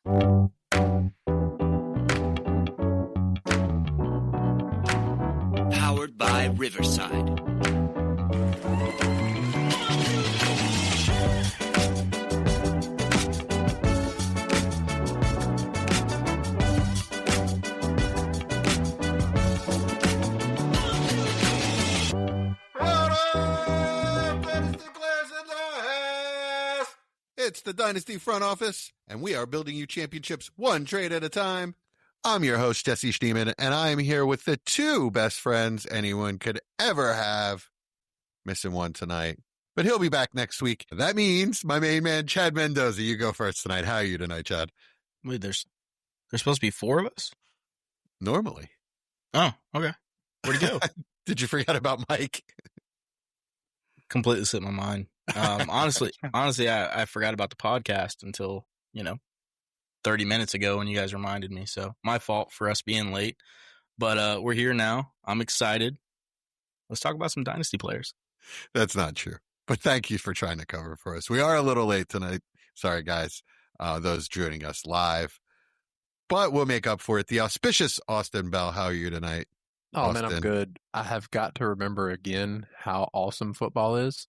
Powered by Riverside. It's the Dynasty front office, and we are building you championships one trade at a time. I'm your host, Jesse Schneeman, and I am here with the two best friends anyone could ever have. Missing one tonight, but he'll be back next week. That means my main man, Chad Mendoza. You go first tonight. How are you tonight, Chad? Wait, there's supposed to be four of us? Normally. Oh, okay. Where'd he go? Did you forget about Mike? Completely slipped my mind. Honestly, I forgot about the podcast until, 30 minutes ago when you guys reminded me. So my fault for us being late, but we're here now. I'm excited. Let's talk about some Dynasty players. That's not true, but thank you for trying to cover for us. We are a little late tonight. Sorry, guys, those joining us live, but we'll make up for it. The auspicious Austin Bell. How are you tonight? Oh, Austin? Man, I'm good. I have got to remember again how awesome football is.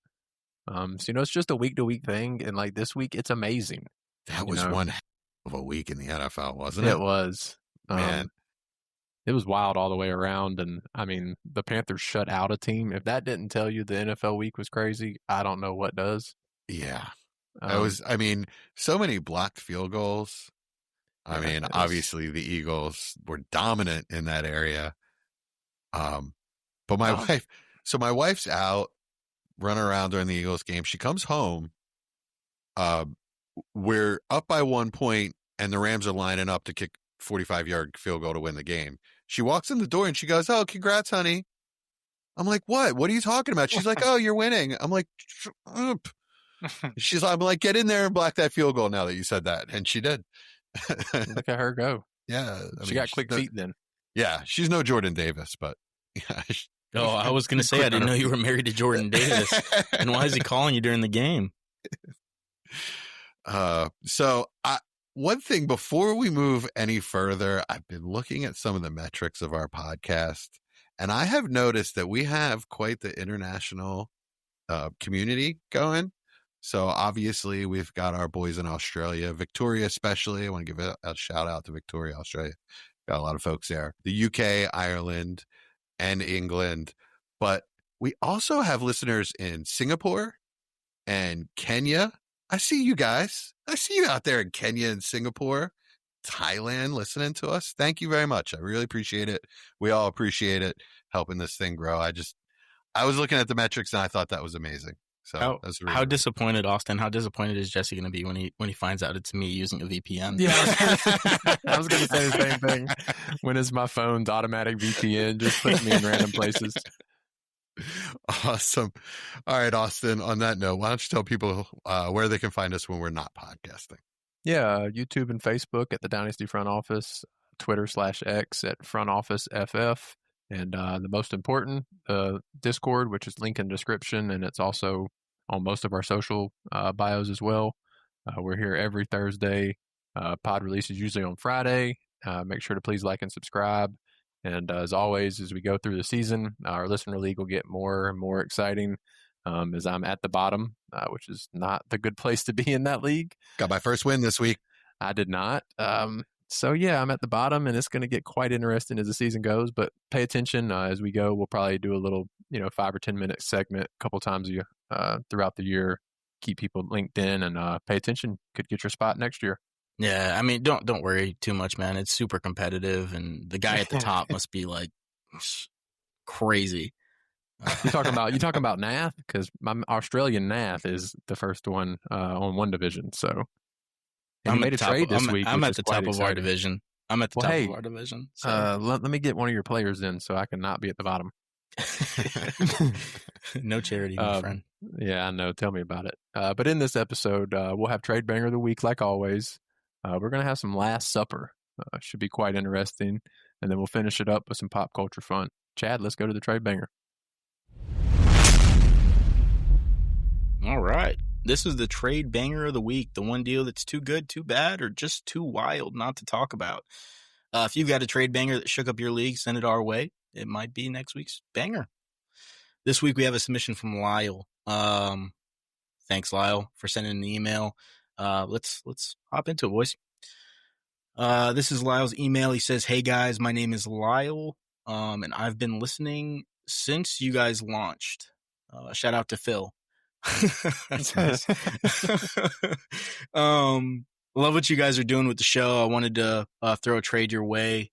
It's just a week-to-week thing, and like this week, it's amazing. That was one hell of a week in the NFL, wasn't it? It was. Man. It was wild all the way around, and I mean, the Panthers shut out a team. If that didn't tell you the NFL week was crazy, I don't know what does. Yeah. So many blocked field goals. Obviously the Eagles were dominant in that area. But my wife's out running around during the Eagles game. She comes home. We're up by 1 point and the Rams are lining up to kick 45-yard field goal to win the game. She walks in the door and she goes, "Oh, congrats, honey." I'm like, "What? What are you talking about?" She's like, "Oh, you're winning." I'm like, "Shut up." I'm like, "Get in there and block that field goal now that you said that." And she did. Look at her go. Yeah. She got quick feet then. Yeah. She's no Jordan Davis, but yeah. Oh, I was going to say, I didn't know you were married to Jordan Davis. And why is he calling you during the game? One thing before we move any further, I've been looking at some of the metrics of our podcast, and I have noticed that we have quite the international community going. So obviously we've got our boys in Australia, Victoria especially. I want to give a shout out to Victoria, Australia. Got a lot of folks there. The UK, Ireland, and England. But we also have listeners in Singapore and Kenya. I see you guys. I see you out there in Kenya and Singapore, Thailand, listening to us. Thank you very much. I really appreciate it. We all appreciate it, helping this thing grow. I was looking at the metrics and I thought that was amazing. So how disappointed, Austin? How disappointed is Jesse going to be when he finds out it's me using a VPN? Yeah, I was going to say the same thing. When is my phone's automatic VPN just putting me in random places? Awesome. All right, Austin, on that note, why don't you tell people where they can find us when we're not podcasting? Yeah, YouTube and Facebook at the Dynasty Front Office, Twitter/X at Front Office FF, and the most important, Discord, which is linked in the description, and it's also on most of our social bios as well. We're here every Thursday. Pod release is usually on Friday. Make sure to please like and subscribe. And as always, as we go through the season, our listener league will get more and more exciting as I'm at the bottom, which is not the good place to be in that league. Got my first win this week. I did not. So, yeah, I'm at the bottom, and it's going to get quite interesting as the season goes. But pay attention as we go. We'll probably do a little, 5 or 10 minute segment a couple times throughout the year. Keep people linked in and pay attention. Could get your spot next year. Yeah, I mean, don't worry too much, man. It's super competitive, and the guy at the top must be like crazy. You talking about Nath? Because my Australian Nath is the first one on one division. So I made a trade this week. I'm at the top of our division. I'm at the top of our division. So. Let me get one of your players in, so I can not be at the bottom. No charity, my friend. Yeah, I know. Tell me about it. But in this episode, we'll have Trade Banger of the Week, like always. We're going to have some Last Supper. Should be quite interesting. And then we'll finish it up with some pop culture fun. Chad, let's go to the Trade Banger. All right. This is the trade banger of the week, the one deal that's too good, too bad, or just too wild not to talk about. If you've got a trade banger that shook up your league, send it our way. It might be next week's banger. This week we have a submission from Lyle. Thanks, Lyle, for sending an email. Let's hop into it, boys. This is Lyle's email. He says, "Hey guys, my name is Lyle, and I've been listening since you guys launched. Shout out to Phil." That's nice. Love what you guys are doing with the show. I wanted to throw a trade your way.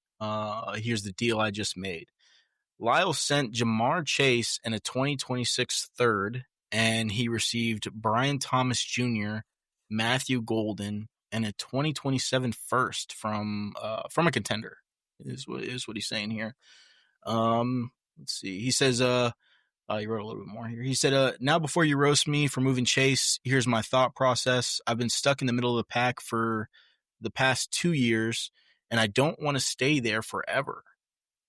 Here's the deal I just made. Lyle sent Jamar Chase and a 2026 third, and he received Brian Thomas Jr., Matthew Golden, and a 2027 first from a contender. Is what he's saying here. Let's see. He says, he wrote a little bit more here. He said, "Now before you roast me for moving Chase, here's my thought process. I've been stuck in the middle of the pack for the past 2 years, and I don't want to stay there forever.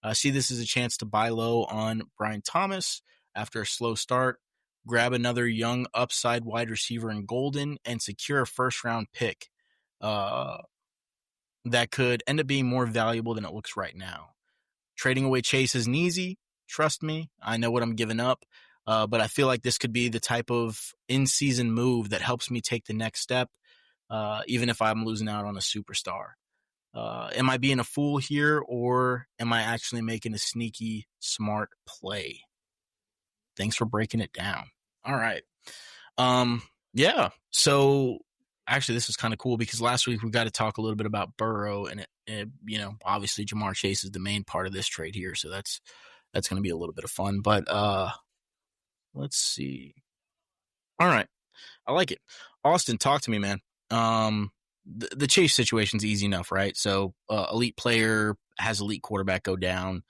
I see this as a chance to buy low on Brian Thomas after a slow start, grab another young upside wide receiver in Golden, and secure a first-round pick that could end up being more valuable than it looks right now. Trading away Chase isn't easy. Trust me, I know what I'm giving up, but I feel like this could be the type of in-season move that helps me take the next step, even if I'm losing out on a superstar. Am I being a fool here, or am I actually making a sneaky, smart play? Thanks for breaking it down." All right. Yeah. So actually, this is kind of cool because last week we got to talk a little bit about Burrow, and it obviously Jamar Chase is the main part of this trade here, so that's going to be a little bit of fun. But let's see. All right, I like it. Austin, talk to me, man. The Chase situation's easy enough, right? So elite player has elite quarterback go down.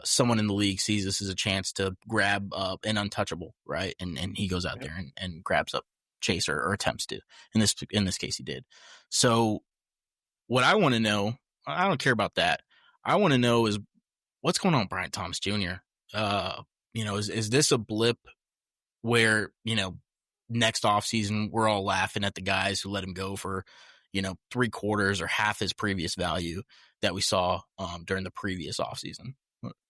Someone in the league sees this as a chance to grab an untouchable, right? And he goes out there and grabs up Chase or attempts to. In this case, he did. So what I want to know, I don't care about that. I want to know is what's going on with Brian Thomas Jr. Is this a blip where, next offseason we're all laughing at the guys who let him go for, 3/4 or half his previous value that we saw during the previous offseason?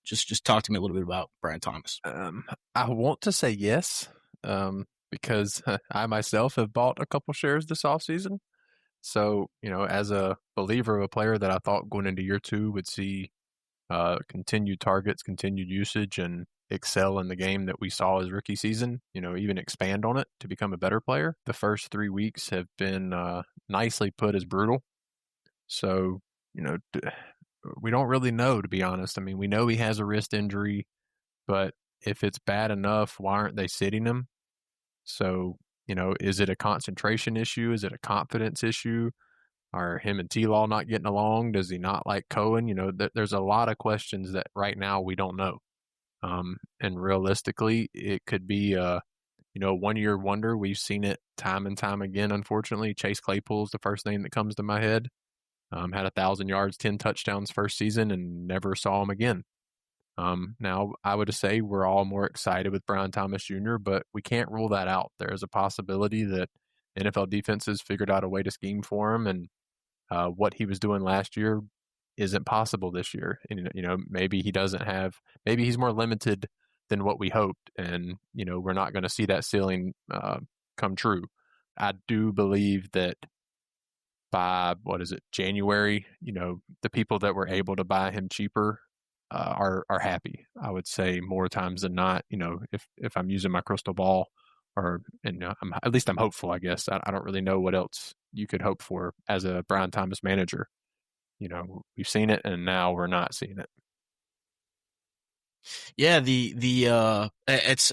Just talk to me a little bit about Brian Thomas. I want to say yes, because I myself have bought a couple shares this offseason. So, as a believer of a player that I thought going into year 2 would see continued targets, continued usage, and excel in the game that we saw his rookie season, even expand on it to become a better player. The first 3 weeks have been nicely put as brutal. So, we don't really know, to be honest. I mean, we know he has a wrist injury, but if it's bad enough, why aren't they sitting him? So, is it a concentration issue? Is it a confidence issue? Are him and T-Law not getting along? Does he not like Cohen? There's a lot of questions that right now we don't know. And realistically, it could be a 1-year wonder. We've seen it time and time again, unfortunately. Chase Claypool is the first name that comes to my head. Had 1,000 yards, 10 touchdowns first season, and never saw him again. Now, I would say we're all more excited with Brian Thomas Jr., but we can't rule that out. There is a possibility that NFL defenses figured out a way to scheme for him, and what he was doing last year isn't possible this year. And, maybe maybe he's more limited than what we hoped, and, we're not going to see that ceiling come true. I do believe that by, January, the people that were able to buy him cheaper are happy. I would say more times than not, if I'm using my crystal ball, at least I'm hopeful, I guess. I don't really know what else you could hope for as a Brian Thomas manager. We've seen it, and now we're not seeing it. Yeah, it's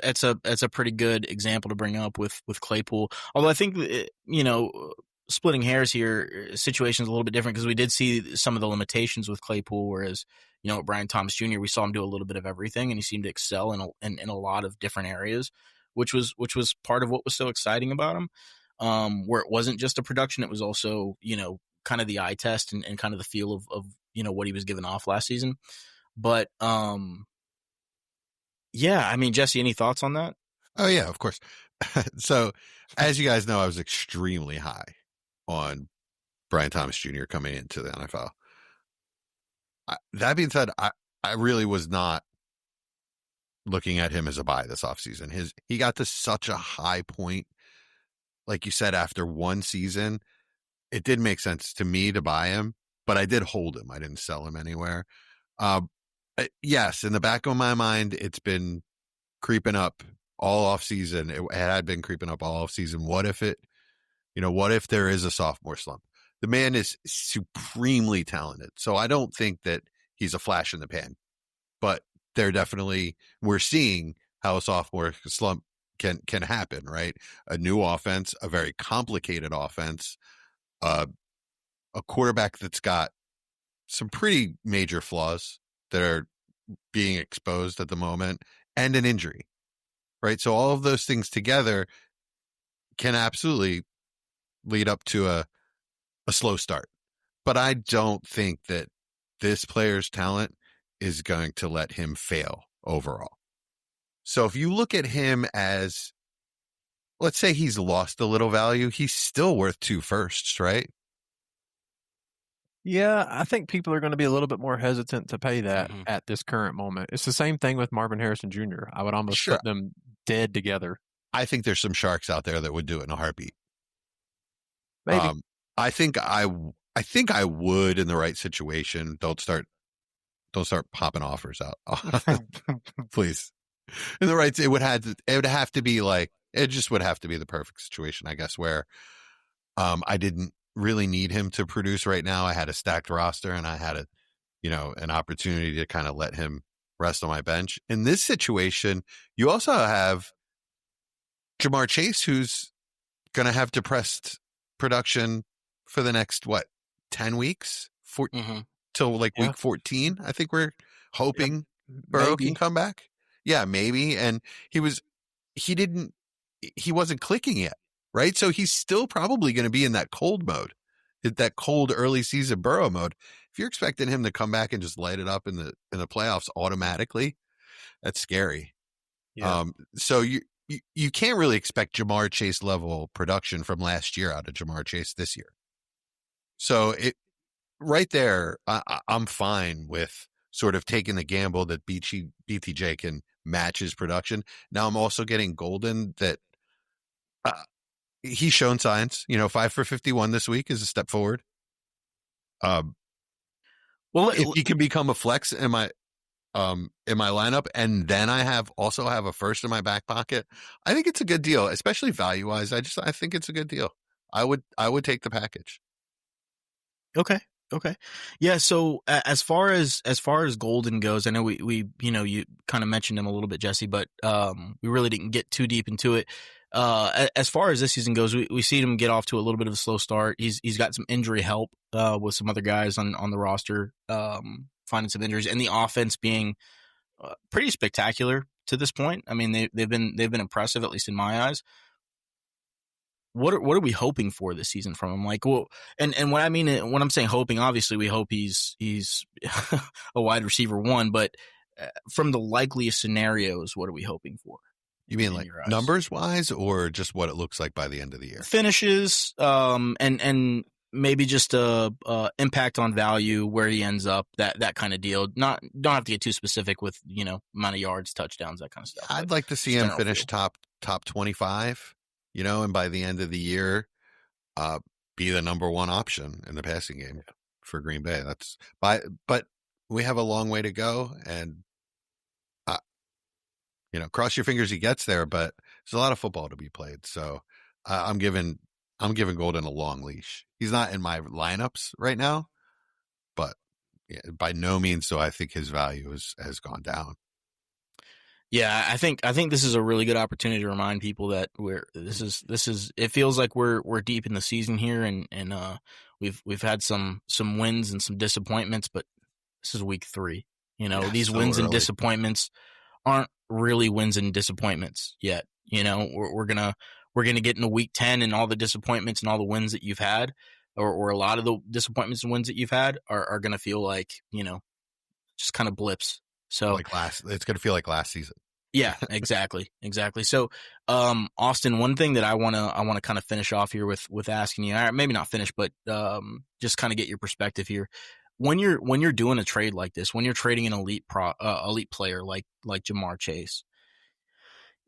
a pretty good example to bring up with Claypool. Although I think splitting hairs here, situation's a little bit different because we did see some of the limitations with Claypool, whereas Brian Thomas Jr. we saw him do a little bit of everything, and he seemed to excel in a lot of different areas, which was part of what was so exciting about him. Where it wasn't just a production, it was also kind of the eye test and kind of the feel of what he was giving off last season. But yeah, I mean, Jesse, any thoughts on that? Oh yeah, of course. So, as you guys know, I was extremely high on Brian Thomas Jr. coming into the NFL. That being said, I really was not looking at him as a buy this offseason. He got to such a high point. Like you said, after one season, it did make sense to me to buy him, but I did hold him. I didn't sell him anywhere. Yes, in the back of my mind, it's been creeping up all off season. It had been creeping up all off season. What if there is a sophomore slump? The man is supremely talented. So I don't think that he's a flash in the pan, but we're seeing how a sophomore slump can happen, right? A new offense, a very complicated offense, a quarterback that's got some pretty major flaws that are being exposed at the moment, and an injury, right? So all of those things together can absolutely lead up to a slow start. But I don't think that this player's talent is going to let him fail overall. So if you look at him as, let's say he's lost a little value, he's still worth 2 firsts, right? Yeah, I think people are going to be a little bit more hesitant to pay that at this current moment. It's the same thing with Marvin Harrison Jr. I would almost put them dead together. I think there's some sharks out there that would do it in a heartbeat. Maybe. I think I would in the right situation. Don't start popping offers out. Please. In the right, it would have to be the perfect situation, I guess, where I didn't really need him to produce right now. I had a stacked roster and I had an opportunity to kind of let him rest on my bench. In this situation, you also have Jamar Chase, who's going to have depressed production for the next 10 weeks till like week 14. I think we're hoping Burrow can come back. Yeah, maybe. And he wasn't clicking yet, right? So he's still probably going to be in that cold mode, that cold early season Burrow mode. If you're expecting him to come back and just light it up in the playoffs automatically, that's scary. Yeah. So you can't really expect Jamar Chase level production from last year out of Jamar Chase this year. So right there, I'm fine with sort of taking the gamble that BTJ can match his production. Now I'm also getting Golden that he's shown signs. 5 for 51 this week is a step forward. Well, if he can become a flex in my lineup, and then I also have a first in my back pocket, I think it's a good deal, especially value wise. I think it's a good deal. I would take the package. Okay. Yeah. So as far as Golden goes, I know we you kind of mentioned him a little bit, Jesse, but we really didn't get too deep into it. As far as this season goes, we see him get off to a little bit of a slow start. He's got some injury help with some other guys on the roster finding some injuries, and the offense being pretty spectacular to this point. I mean, they've been impressive, at least in my eyes. What are we hoping for this season from him? Like, well, and what I mean when I'm saying hoping, obviously we hope he's a wide receiver 1, but from the likeliest scenarios, what are we hoping for? You mean like numbers wise, or just what it looks like by the end of the year? Finishes, and maybe just impact on value, where he ends up, that kind of deal. Don't have to get too specific with amount of yards, touchdowns, that kind of stuff. I'd like to see him finish top 25. And by the end of the year, be the number 1 option in the passing game for Green Bay. But we have a long way to go, and cross your fingers he gets there. But there's a lot of football to be played, so I'm giving Golden a long leash. He's not in my lineups right now, but by no means do I think his value has gone down. Yeah, I think this is a really good opportunity to remind people that this is it feels like we're deep in the season here, and we've had some wins and some disappointments, but this is week 3. These so wins early. And disappointments aren't really wins and disappointments yet. We're gonna get into week 10, and all the disappointments and all the wins that you've had, or a lot of the disappointments and wins that you've had are gonna feel like just kind of blips. So it's gonna feel like last season. Yeah, exactly. So, Austin, one thing that I want to kind of finish off here with asking you, or maybe not finish, but just kind of get your perspective here. When you're doing a trade like this, when you're trading an elite player like Jamar Chase,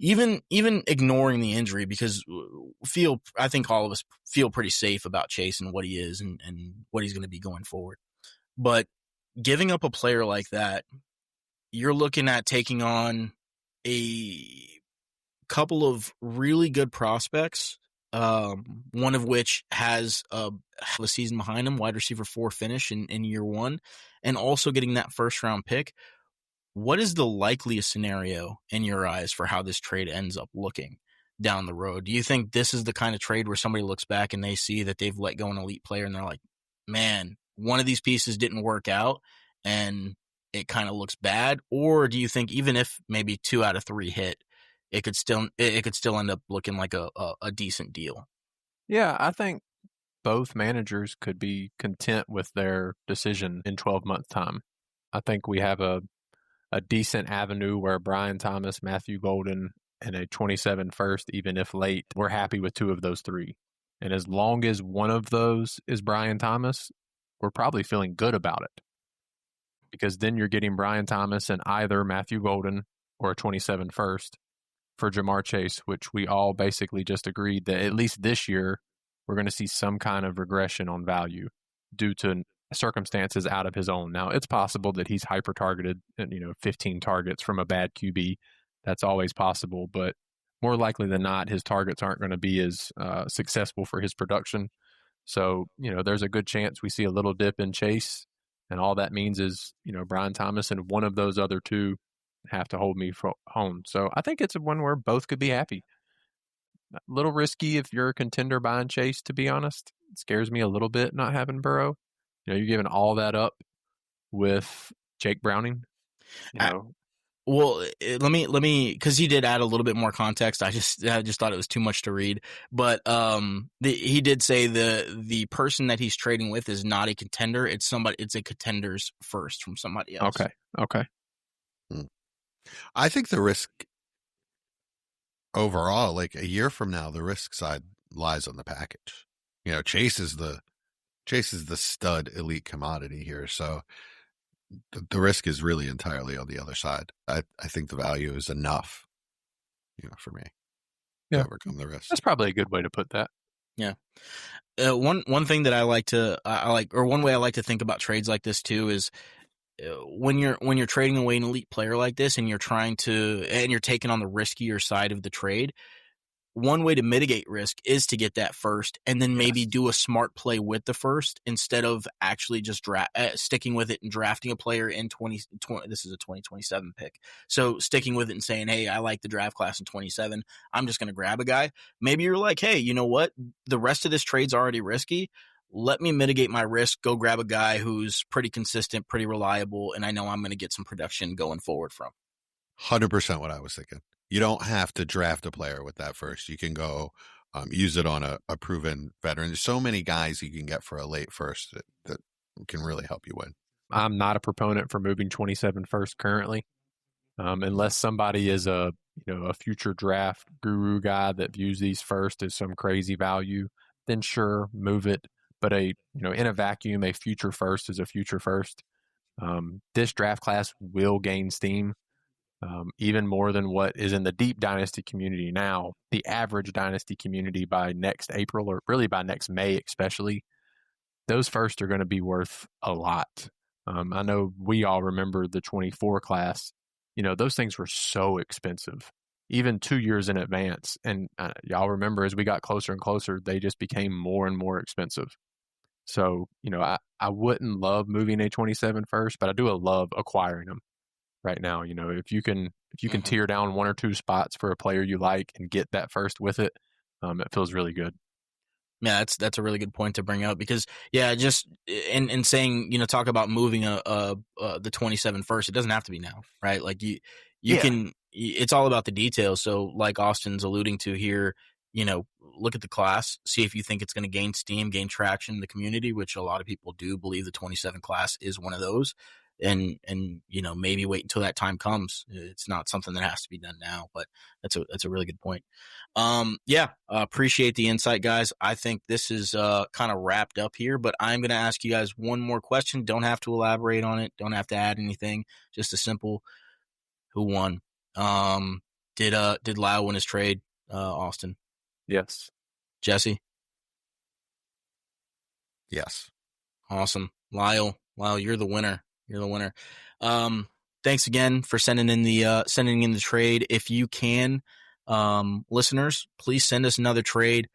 even ignoring the injury, because I think all of us feel pretty safe about Chase and what he is and what he's going to be going forward. But giving up a player like that, you're looking at taking on a couple of really good prospects, one of which has a season behind him, wide receiver 4 finish in year 1, and also getting that first round pick. What is the likeliest scenario in your eyes for how this trade ends up looking down the road? Do you think this is the kind of trade where somebody looks back and they see that they've let go an elite player and they're like, man, one of these pieces didn't work out and it kind of looks bad? Or do you think even if maybe 2 out of 3 hit, it could still end up looking like a decent deal? Yeah, I think both managers could be content with their decision in 12 months' time. I think we have a decent avenue where Brian Thomas, Matthew Golden, and a 27 first, even if late, we're happy with 2 of those 3. And as long as one of those is Brian Thomas, we're probably feeling good about it. Because then you're getting Brian Thomas and either Matthew Golden or a 27 first for Jamar Chase, which we all basically just agreed that at least this year, we're going to see some kind of regression on value due to circumstances out of his own. Now, it's possible that he's hyper-targeted, 15 targets from a bad QB. That's always possible, but more likely than not, his targets aren't going to be as successful for his production. So, there's a good chance we see a little dip in Chase, and all that means is, Brian Thomas and one of those other 2 have to hold me home. So I think it's one where both could be happy. A little risky if you're a contender buying Chase, to be honest. It scares me a little bit not having Burrow. You're giving all that up with Jake Browning. Well, let me, because he did add a little bit more context. I just thought it was too much to read. But he did say the person that he's trading with is not a contender. It's a contender's first from somebody else. Okay. I think the risk overall, like a year from now, the risk side lies on the package. Chase is the stud elite commodity here. So the risk is really entirely on the other side. I think the value is enough, for me to overcome the risk. That's probably a good way to put that. Yeah. One thing that one way I like to think about trades like this too is when you're trading away an elite player like this and you're taking on the riskier side of the trade. One way to mitigate risk is to get that first and then maybe do a smart play with the first instead of actually just sticking with it and drafting a player in 20. This is a 2027 pick. So sticking with it and saying, hey, I like the draft class in 27. I'm just going to grab a guy. Maybe you're like, hey, you know what? The rest of this trade's already risky. Let me mitigate my risk. Go grab a guy who's pretty consistent, pretty reliable, and I know I'm going to get some production going forward from. 100% what I was thinking. You don't have to draft a player with that first. You can go use it on a proven veteran. There's so many guys you can get for a late first that can really help you win. I'm not a proponent for moving 27 first currently, unless somebody is a future draft guru guy that views these first as some crazy value. Then sure, move it. But in a vacuum, a future first is a future first. This draft class will gain steam. Even more than what is in the deep dynasty community now. The average dynasty community by next April, or really by next May especially, those first are going to be worth a lot. I know we all remember the 24 class. Those things were so expensive, even 2 years in advance. And y'all remember as we got closer and closer, they just became more and more expensive. So, I wouldn't love moving a 27 first, but I do love acquiring them. Right now, if you can tear down 1 or 2 spots for a player you like and get that first with it, it feels really good. Yeah, that's a really good point to bring up because just in saying talk about moving the 27 first, it doesn't have to be now, right? Like you can. It's all about the details. So like Austin's alluding to here, look at the class, see if you think it's going to gain steam, gain traction in the community, which a lot of people do believe the 27 class is one of those. and maybe wait until that time comes. It's not something that has to be done now, but that's a really good point. Appreciate the insight, guys. I think this is kind of wrapped up here, but I'm going to ask you guys one more question. Don't have to elaborate on it. Don't have to add anything. Just a simple, who won? Did Lyle win his trade, Austin? Yes. Jesse? Yes. Awesome. Lyle, you're the winner. Thanks again for sending in the trade. If you can, listeners, please send us another trade.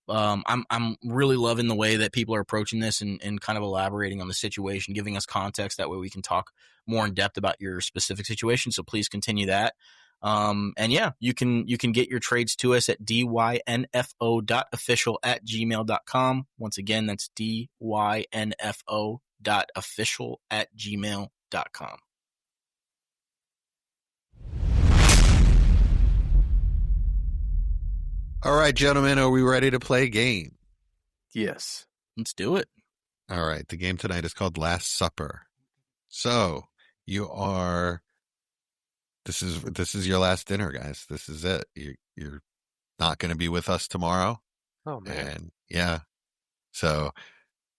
I'm really loving the way that people are approaching this and kind of elaborating on the situation, giving us context. That way we can talk more in depth about your specific situation. So please continue that. You can get your trades to us at dynfo.official@gmail.com. Once again, that's dynfo.official@gmail.com. All right, gentlemen, are we ready to play a game? Yes. Let's do it. All right, the game tonight is called Last Supper. So this is your last dinner, guys. This is it. You're not going to be with us tomorrow. Oh man. And yeah, so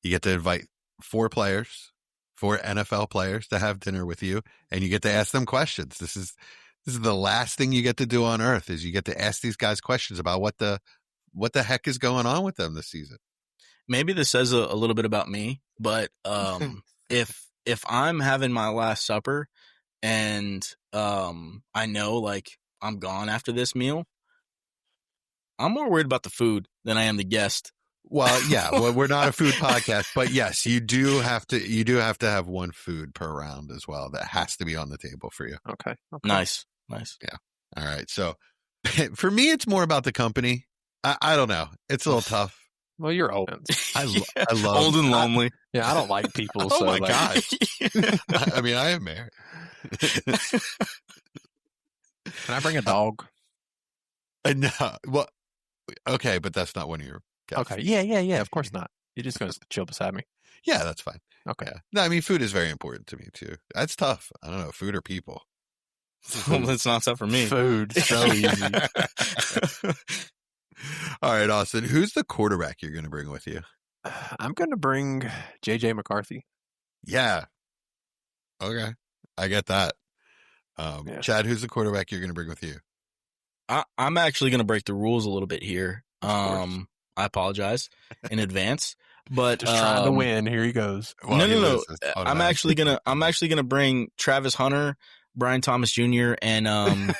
you get to invite 4 NFL players to have dinner with you, and you get to ask them questions. This is the last thing you get to do on earth, is you get to ask these guys questions about what the heck is going on with them this season. Maybe this says a little bit about me, but if I'm having my last supper and I know like I'm gone after this meal, I'm more worried about the food than I am the guest. Well, yeah, we're not a food podcast, but yes, you do have to have one food per round as well. That has to be on the table for you. Okay. Nice. Yeah. All right. So for me, it's more about the company. I don't know. It's a little tough. Well, you're old. I love old and lonely. I don't like people. Oh so my like, gosh. I mean, I am married. Can I bring a dog? No. Well, okay, but that's not one of your guests. Okay. Yeah. Of course not. You're just going to chill beside me. Yeah, that's fine. Okay. Yeah. No, I mean, food is very important to me too. That's tough. I don't know, food or people. Well, that's not tough for me. Food. So easy. All right, Austin, who's the quarterback you're going to bring with you? I'm going to bring J.J. McCarthy. Yeah. Okay. I get that. Yeah. Chad, who's the quarterback you're going to bring with you? I'm actually going to break the rules a little bit here. Of I apologize in advance, but Just trying to win. Here he goes. Well, no. I'm actually gonna bring Travis Hunter, Brian Thomas Jr. and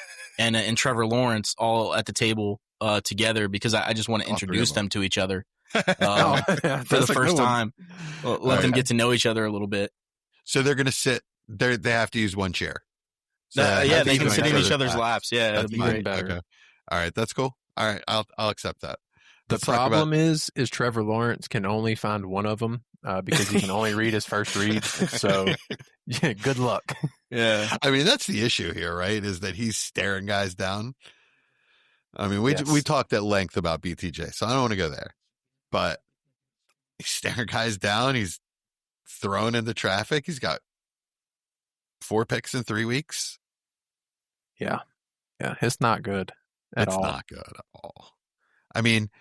Trevor Lawrence all at the table together because I just want to introduce them to each other for the first time. Let them get to know each other a little bit. So they're going to sit. They have to use one chair. So they can sit in each other's laps. Yeah, that'd be great. Better. Okay. All right, that's cool. All right, I'll accept that. The problem is Trevor Lawrence can only find one of them because he can only read his first read. So, yeah, good luck. Yeah, I mean that's the issue here, right? Is that he's staring guys down. I mean, we talked at length about BTJ, so I don't want to go there. But he's staring guys down. He's thrown into traffic. He's got 4 picks in 3 weeks. Yeah, it's not good at all. It's not good at all. I mean,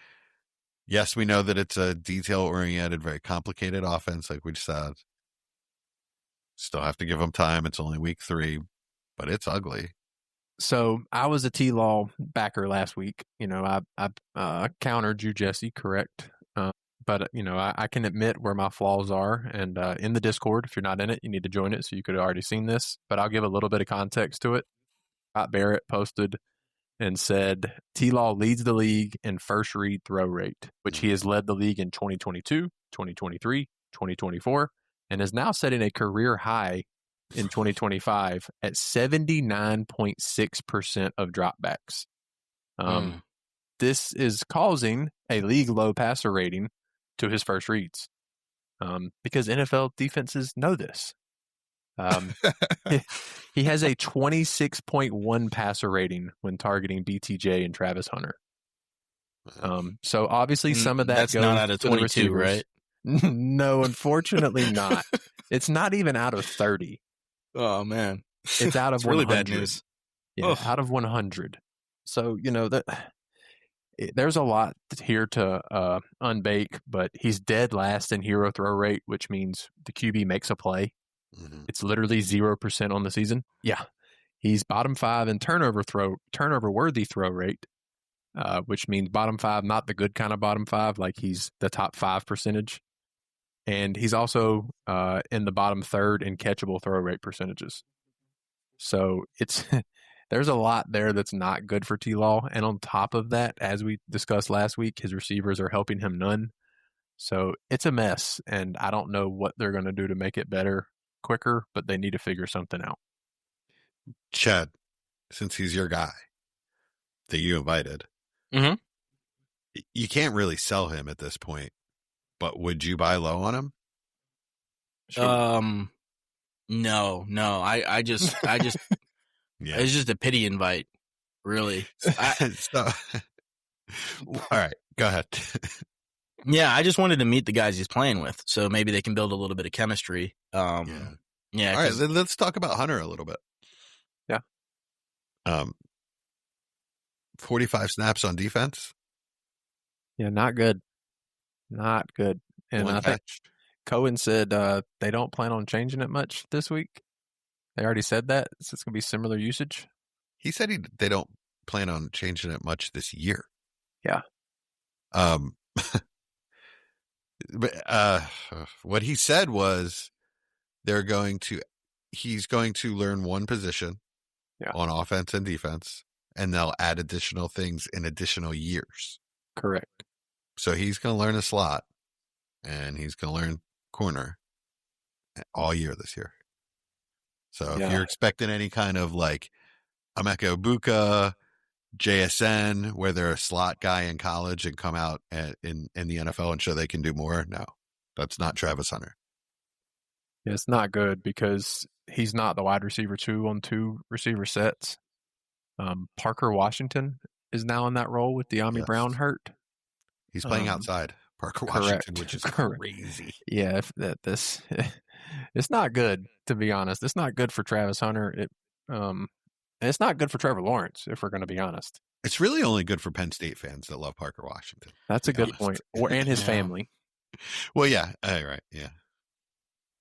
yes, we know that it's a detail-oriented, very complicated offense, like we just said. Still have to give them time. It's only week 3, but it's ugly. So I was a T-Law backer last week. I countered you, Jesse, correct? But I can admit where my flaws are. And in the Discord, if you're not in it, you need to join it. So you could have already seen this. But I'll give a little bit of context to it. Scott Barrett posted and said T-Law leads the league in first read throw rate, which he has led the league in 2022, 2023, 2024, and is now setting a career high in 2025 at 79.6% of dropbacks. This is causing a league low passer rating to his first reads because NFL defenses know this. He has a 26.1 passer rating when targeting BTJ and Travis Hunter. So obviously some of that that's not out of 22, right? No, unfortunately not. It's not even out of 30. Oh man, It's out of it's really 100. bad news. Yeah, Ugh. out of 100. So, there's a lot here to unbake, but he's dead last in hero throw rate, which means the QB makes a play. Mm-hmm. It's literally 0% on the season. Yeah. He's bottom 5 in turnover worthy throw rate, which means bottom 5, not the good kind of bottom 5, like he's the top 5 percentage. And he's also in the bottom 3rd in catchable throw rate percentages. So it's there's a lot there that's not good for T-Law. And on top of that, as we discussed last week, his receivers are helping him none. So it's a mess, and I don't know what they're going to do to make it better quicker, but they need to figure something out. Chad, since he's your guy that you invited, Mhm. you can't really sell him at this point, but would you buy low on him? No. I just Yeah. it's just a pity invite, really. So, all right, go ahead. Yeah, I just wanted to meet the guys he's playing with, so maybe they can build a little bit of chemistry. Yeah. All right, then let's talk about Hunter a little bit. Yeah. 45 snaps on defense. Yeah, not good. Not good. And One I think catch. Cohen said they don't plan on changing it much this week. They already said that. So it's going to be similar usage. He said they don't plan on changing it much this year. Yeah. But what he said was he's going to learn one position on offense and defense, and they'll add additional things in additional years. Correct. So he's going to learn a slot, and he's going to learn corner all year this year. So if you're expecting any kind of like Emeka Egbuka, JSN, where they're a slot guy in college and come out in the NFL and show they can do more, no, that's not Travis Hunter. Yeah, it's not good because he's not the wide receiver 2 on 2 receiver sets. Parker Washington is now in that role with De'Ami Brown hurt. He's playing outside. Parker Washington, which is crazy. Yeah, it's not good, to be honest. It's not good for Travis Hunter. It's not good for Trevor Lawrence, if we're going to be honest. It's really only good for Penn State fans that love Parker Washington. That's a good point. And his family. Well, yeah. Right. Yeah.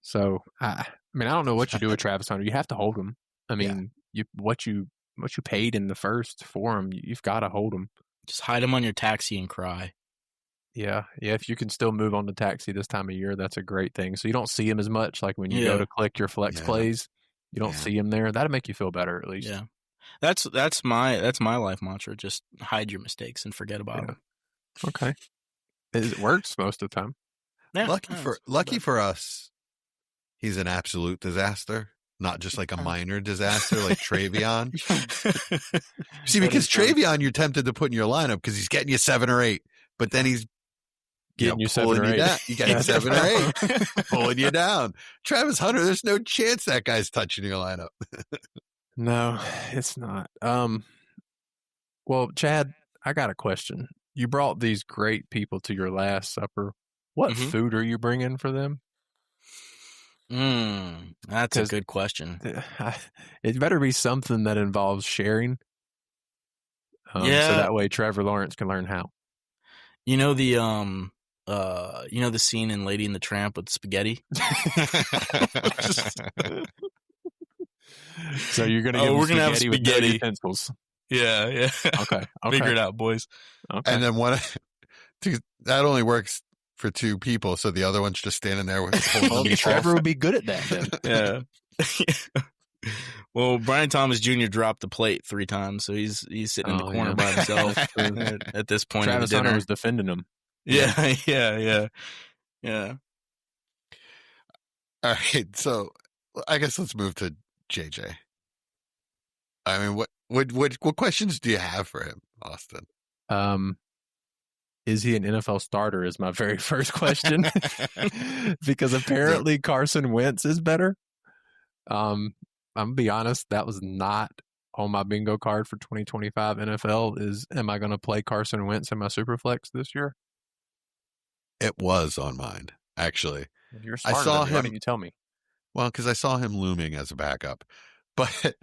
So, I don't know what you do with Travis Hunter. You have to hold him. I mean, what you paid in the first for him, you've got to hold him. Just hide him on your taxi and cry. Yeah. If you can still move on the taxi this time of year, that's a great thing. So you don't see him as much. Like when you go to click your flex plays, you don't see him there. That'll make you feel better at least. Yeah. That's my life mantra. Just hide your mistakes and forget about them. Okay. It works most of the time. Yeah, lucky for us, he's an absolute disaster, not just like a minor disaster like Travion. See, because Travion you're tempted to put in your lineup because he's getting you 7 or 8, but then he's getting you 7 or 8. You got 7 or 8, pulling you down. Travis Hunter, there's no chance that guy's touching your lineup. No, it's not. Well, Chad, I got a question. You brought these great people to your last supper. What food are you bringing for them? That's a good question. It better be something that involves sharing. So that way Trevor Lawrence can learn how. You know the scene in Lady and the Tramp with spaghetti? So you're going to give we're gonna have spaghetti with no utensils. Yeah. Okay. Figure it out, boys. Okay. And then that only works for 2 people, so the other one's just standing there with Trevor would be good at that then. Yeah. Well, Brian Thomas Jr. dropped the plate 3 times, so he's sitting in the corner by himself at this point. Travis Hunter was defending him. Yeah. All right, so I guess let's move to JJ. I mean, what questions do you have for him, Austin? Is he an NFL starter is my very first question. Because apparently Carson Wentz is better. I'm going to be honest, that was not on my bingo card for 2025 NFL am I going to play Carson Wentz in my Superflex this year? It was on mine, actually. You're smarter I saw than me. him. Why don't you tell me? Well, because I saw him looming as a backup. But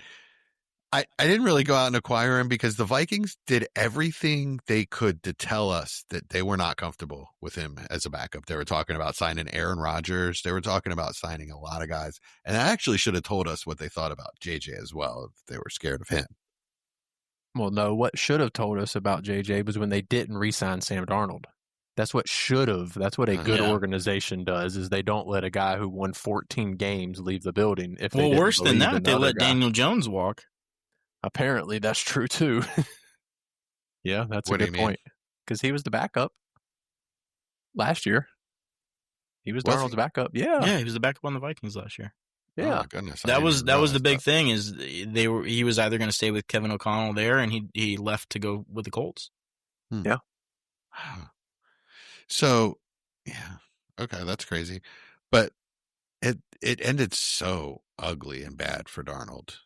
I didn't really go out and acquire him because the Vikings did everything they could to tell us that they were not comfortable with him as a backup. They were talking about signing Aaron Rodgers. They were talking about signing a lot of guys. And I actually should have told us what they thought about JJ as well, if they were scared of him. Well, no, what should have told us about JJ was when they didn't re-sign Sam Darnold. That's what should have. That's what a good organization does, is they don't let a guy who won 14 games leave the building. If they worse than that, they let Daniel Jones walk. Apparently, that's true, too. Yeah, that's a good point. Because he was the backup last year. He was Darnold's backup. Yeah. Yeah, he was the backup on the Vikings last year. Yeah. Oh, my goodness. That was the big thing, is he was either going to stay with Kevin O'Connell there, and he left to go with the Colts. Yeah. So, yeah. Okay, that's crazy. But it ended so ugly and bad for Darnold.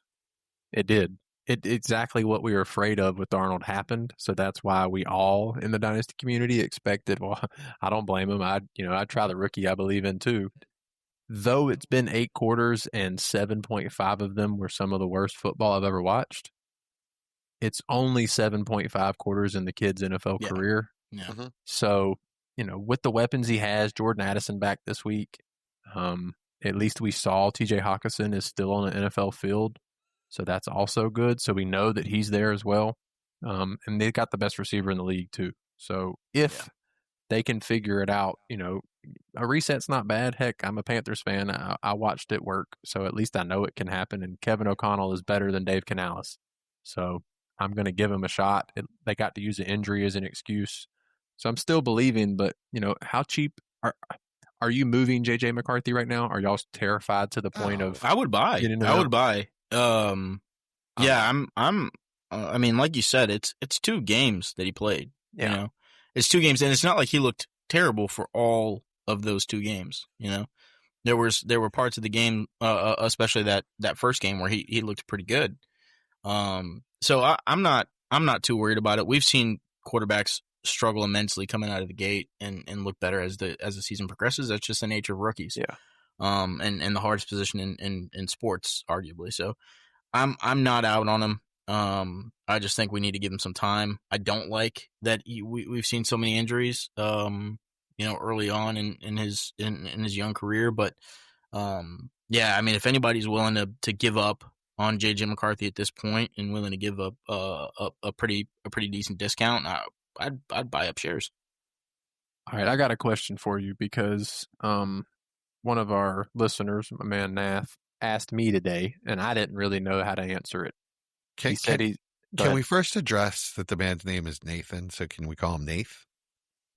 It did. Exactly what we were afraid of with Darnold happened. So that's why we all in the Dynasty community expected, well, I don't blame him. I'd try the rookie I believe in too. Though it's been 8 quarters and 7.5 of them were some of the worst football I've ever watched, it's only 7.5 quarters in the kid's NFL career. Yeah. Mm-hmm. So, with the weapons he has, Jordan Addison back this week, at least we saw TJ Hawkinson is still on the NFL field. So that's also good. So we know that he's there as well. And they've got the best receiver in the league too. So if they can figure it out, a reset's not bad. Heck, I'm a Panthers fan. I watched it work. So at least I know it can happen. And Kevin O'Connell is better than Dave Canales. So I'm going to give him a shot. They got to use the injury as an excuse. So I'm still believing, but how cheap are you moving JJ McCarthy right now? Are y'all terrified to the point of I would buy. I would buy. I mean, like you said, it's 2 games that he played. Yeah. It's 2 games, and it's not like he looked terrible for all of those 2 games. There were parts of the game, especially that first game, where he looked pretty good. So I'm not too worried about it. We've seen quarterbacks struggle immensely coming out of the gate and look better as the season progresses. That's just the nature of rookies. Yeah. And the hardest position in sports, arguably. So I'm not out on him. I just think we need to give him some time. I don't like that we've seen so many injuries, early on in his young career. But I mean, if anybody's willing to give up on JJ McCarthy at this point and willing to give up a pretty decent discount, I'd buy up shares. All right, I got a question for you because one of our listeners, my man Nath, asked me today, and I didn't really know how to answer it. Can we first address that the man's name is Nathan? So can we call him Nath?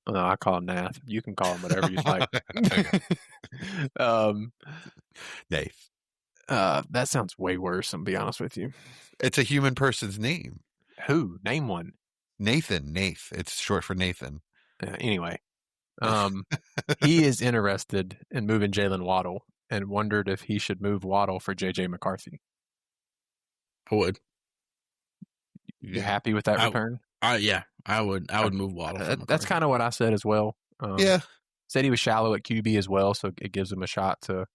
No, I call him Nath. You can call him whatever you like. Nath. That sounds way worse, I'm going to be honest with you. It's a human person's name. Who? Name one. Nathan. Nath. It's short for Nathan. Anyway, he is interested in moving Jalen Waddle and wondered if he should move Waddle for JJ McCarthy. I would. You happy with that return? Yeah, I would move Waddle. That's kind of what I said as well. Said he was shallow at QB as well, so it gives him a shot to,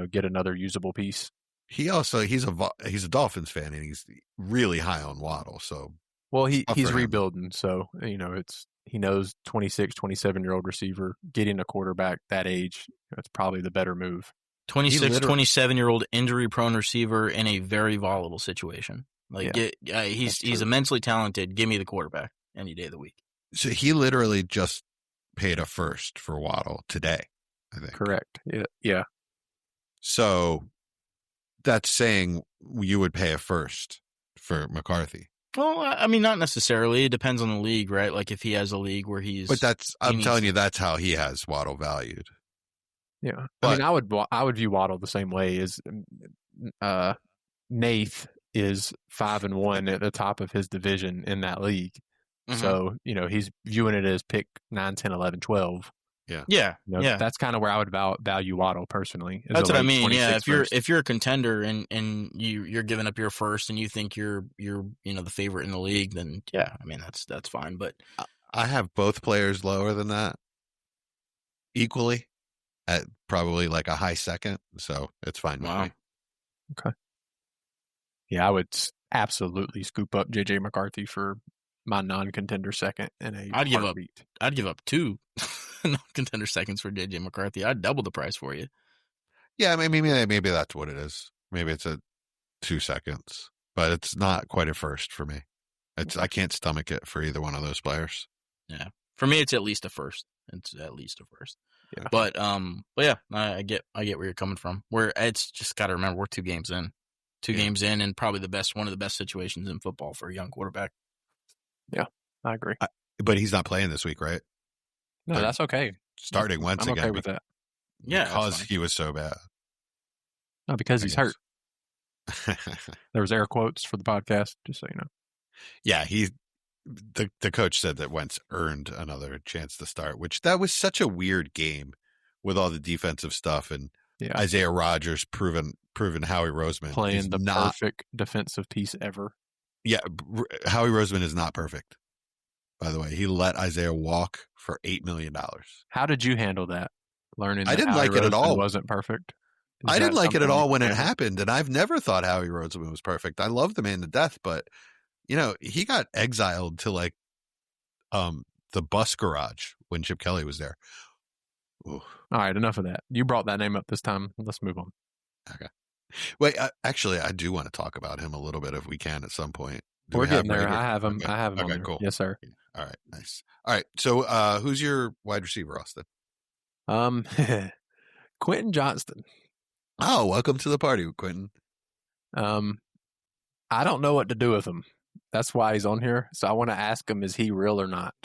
get another usable piece. He's a Dolphins fan, and he's really high on Waddle. So, well, he's rebuilding, so he knows 26, 27-year-old receiver getting a quarterback that age. That's probably the better move. 26, 27-year-old injury-prone receiver in a very volatile situation. He's immensely talented. Give me the quarterback any day of the week. So he literally just paid a first for Waddle today, I think. Correct. Yeah. So that's saying you would pay a first for McCarthy. Well, I mean, not necessarily. It depends on the league, right? Like if he has a league where I'm telling you, that's how he has Waddle valued. Yeah. But, I mean, I would view Waddle the same way as Nath is 5-1 at the top of his division in that league. Mm-hmm. So, he's viewing it as pick 9, 10, 11, 12. Yeah. That's kind of where I would value Waddle personally. That's what I mean. Yeah. If you're a contender and you're giving up your first and you think you're the favorite in the league, then yeah, I mean, that's fine. But I have both players lower than that equally. at probably like a high second. So it's fine with me. Yeah, I would absolutely scoop up J.J. McCarthy for my non-contender second in a heartbeat. I'd give up 2 non-contender seconds for J.J. McCarthy. I'd double the price for you. Yeah, maybe that's what it is. Maybe it's a 2 seconds, but it's not quite a first for me. I can't stomach it for either one of those players. Yeah, for me, it's at least a first. It's at least a first. Yeah. But yeah, I get where you're coming from. It's just got to remember we're 2 games in. Games in, and probably one of the best situations in football for a young quarterback. Yeah, I agree. But he's not playing this week, right? No, that's okay. Starting Wentz again. I'm okay with that. Yeah, because he was so bad. No, because he's hurt. There was air quotes for the podcast, just so you know. Yeah, the coach said that Wentz earned another chance to start, which that was such a weird game with all the defensive stuff and Isaiah Rodgers proven Howie Roseman playing the perfect defensive piece ever. Yeah, Howie Roseman is not perfect. By the way, he let Isaiah walk for $8 million. How did you handle that? Learning I didn't like it at all. Wasn't perfect. I didn't like it at all when it happened, and I've never thought Howie Roseman was perfect. I love the man to death, but he got exiled to like the bus garage when Chip Kelly was there. Ooh. All right, enough of that. You brought that name up this time. Let's move on. Okay. Wait, actually, I do want to talk about him a little bit if we can at some point. We're getting there. I have him. Okay. I have him. Okay, cool. Yes, sir. All right, nice. All right, so who's your wide receiver, Austin? Quentin Johnston. Oh, welcome to the party, Quentin. I don't know what to do with him. That's why he's on here. So I want to ask him: is he real or not?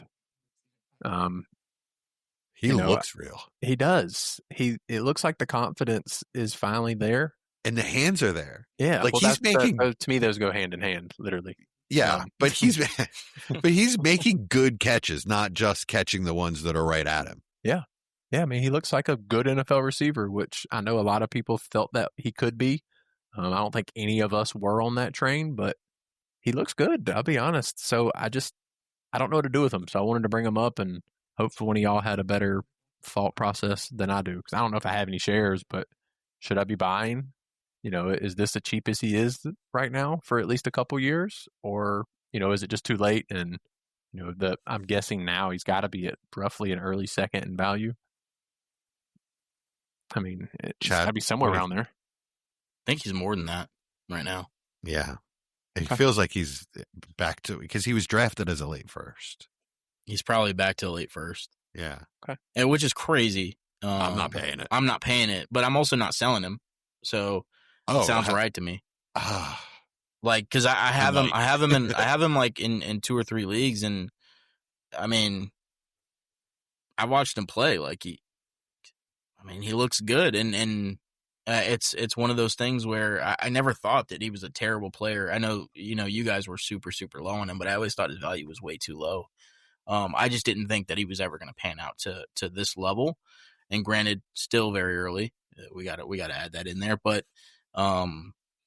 He looks real. He does. It looks like the confidence is finally there, and the hands are there. Yeah, like he's making. To me, those go hand in hand, literally. Yeah, but he's making good catches, not just catching the ones that are right at him. Yeah. I mean, he looks like a good NFL receiver, which I know a lot of people felt that he could be. I don't think any of us were on that train, but he looks good. I'll be honest. So I don't know what to do with him. So I wanted to bring him up, and hopefully one of y'all had a better thought process than I do. Because I don't know if I have any shares, but should I be buying? Is this as cheap as he is right now for at least a couple years? Or, is it just too late? And, I'm guessing now he's got to be at roughly an early second in value. I mean, it's got to be somewhere around there. I think he's more than that right now. Yeah. It feels like he's back to, because he was drafted as a late first. He's probably back to a late first. Yeah. Okay. And which is crazy. I'm not paying it. I'm not paying it, but I'm also not selling him. So it sounds right to me. Like, because I have him like in 2 or 3 leagues, and I mean, I watched him play. Like he looks good, and it's one of those things where I never thought that he was a terrible player. I know you guys were super super low on him, but I always thought his value was way too low. I just didn't think that he was ever going to pan out to this level. And granted, still very early. We got to add that in there, but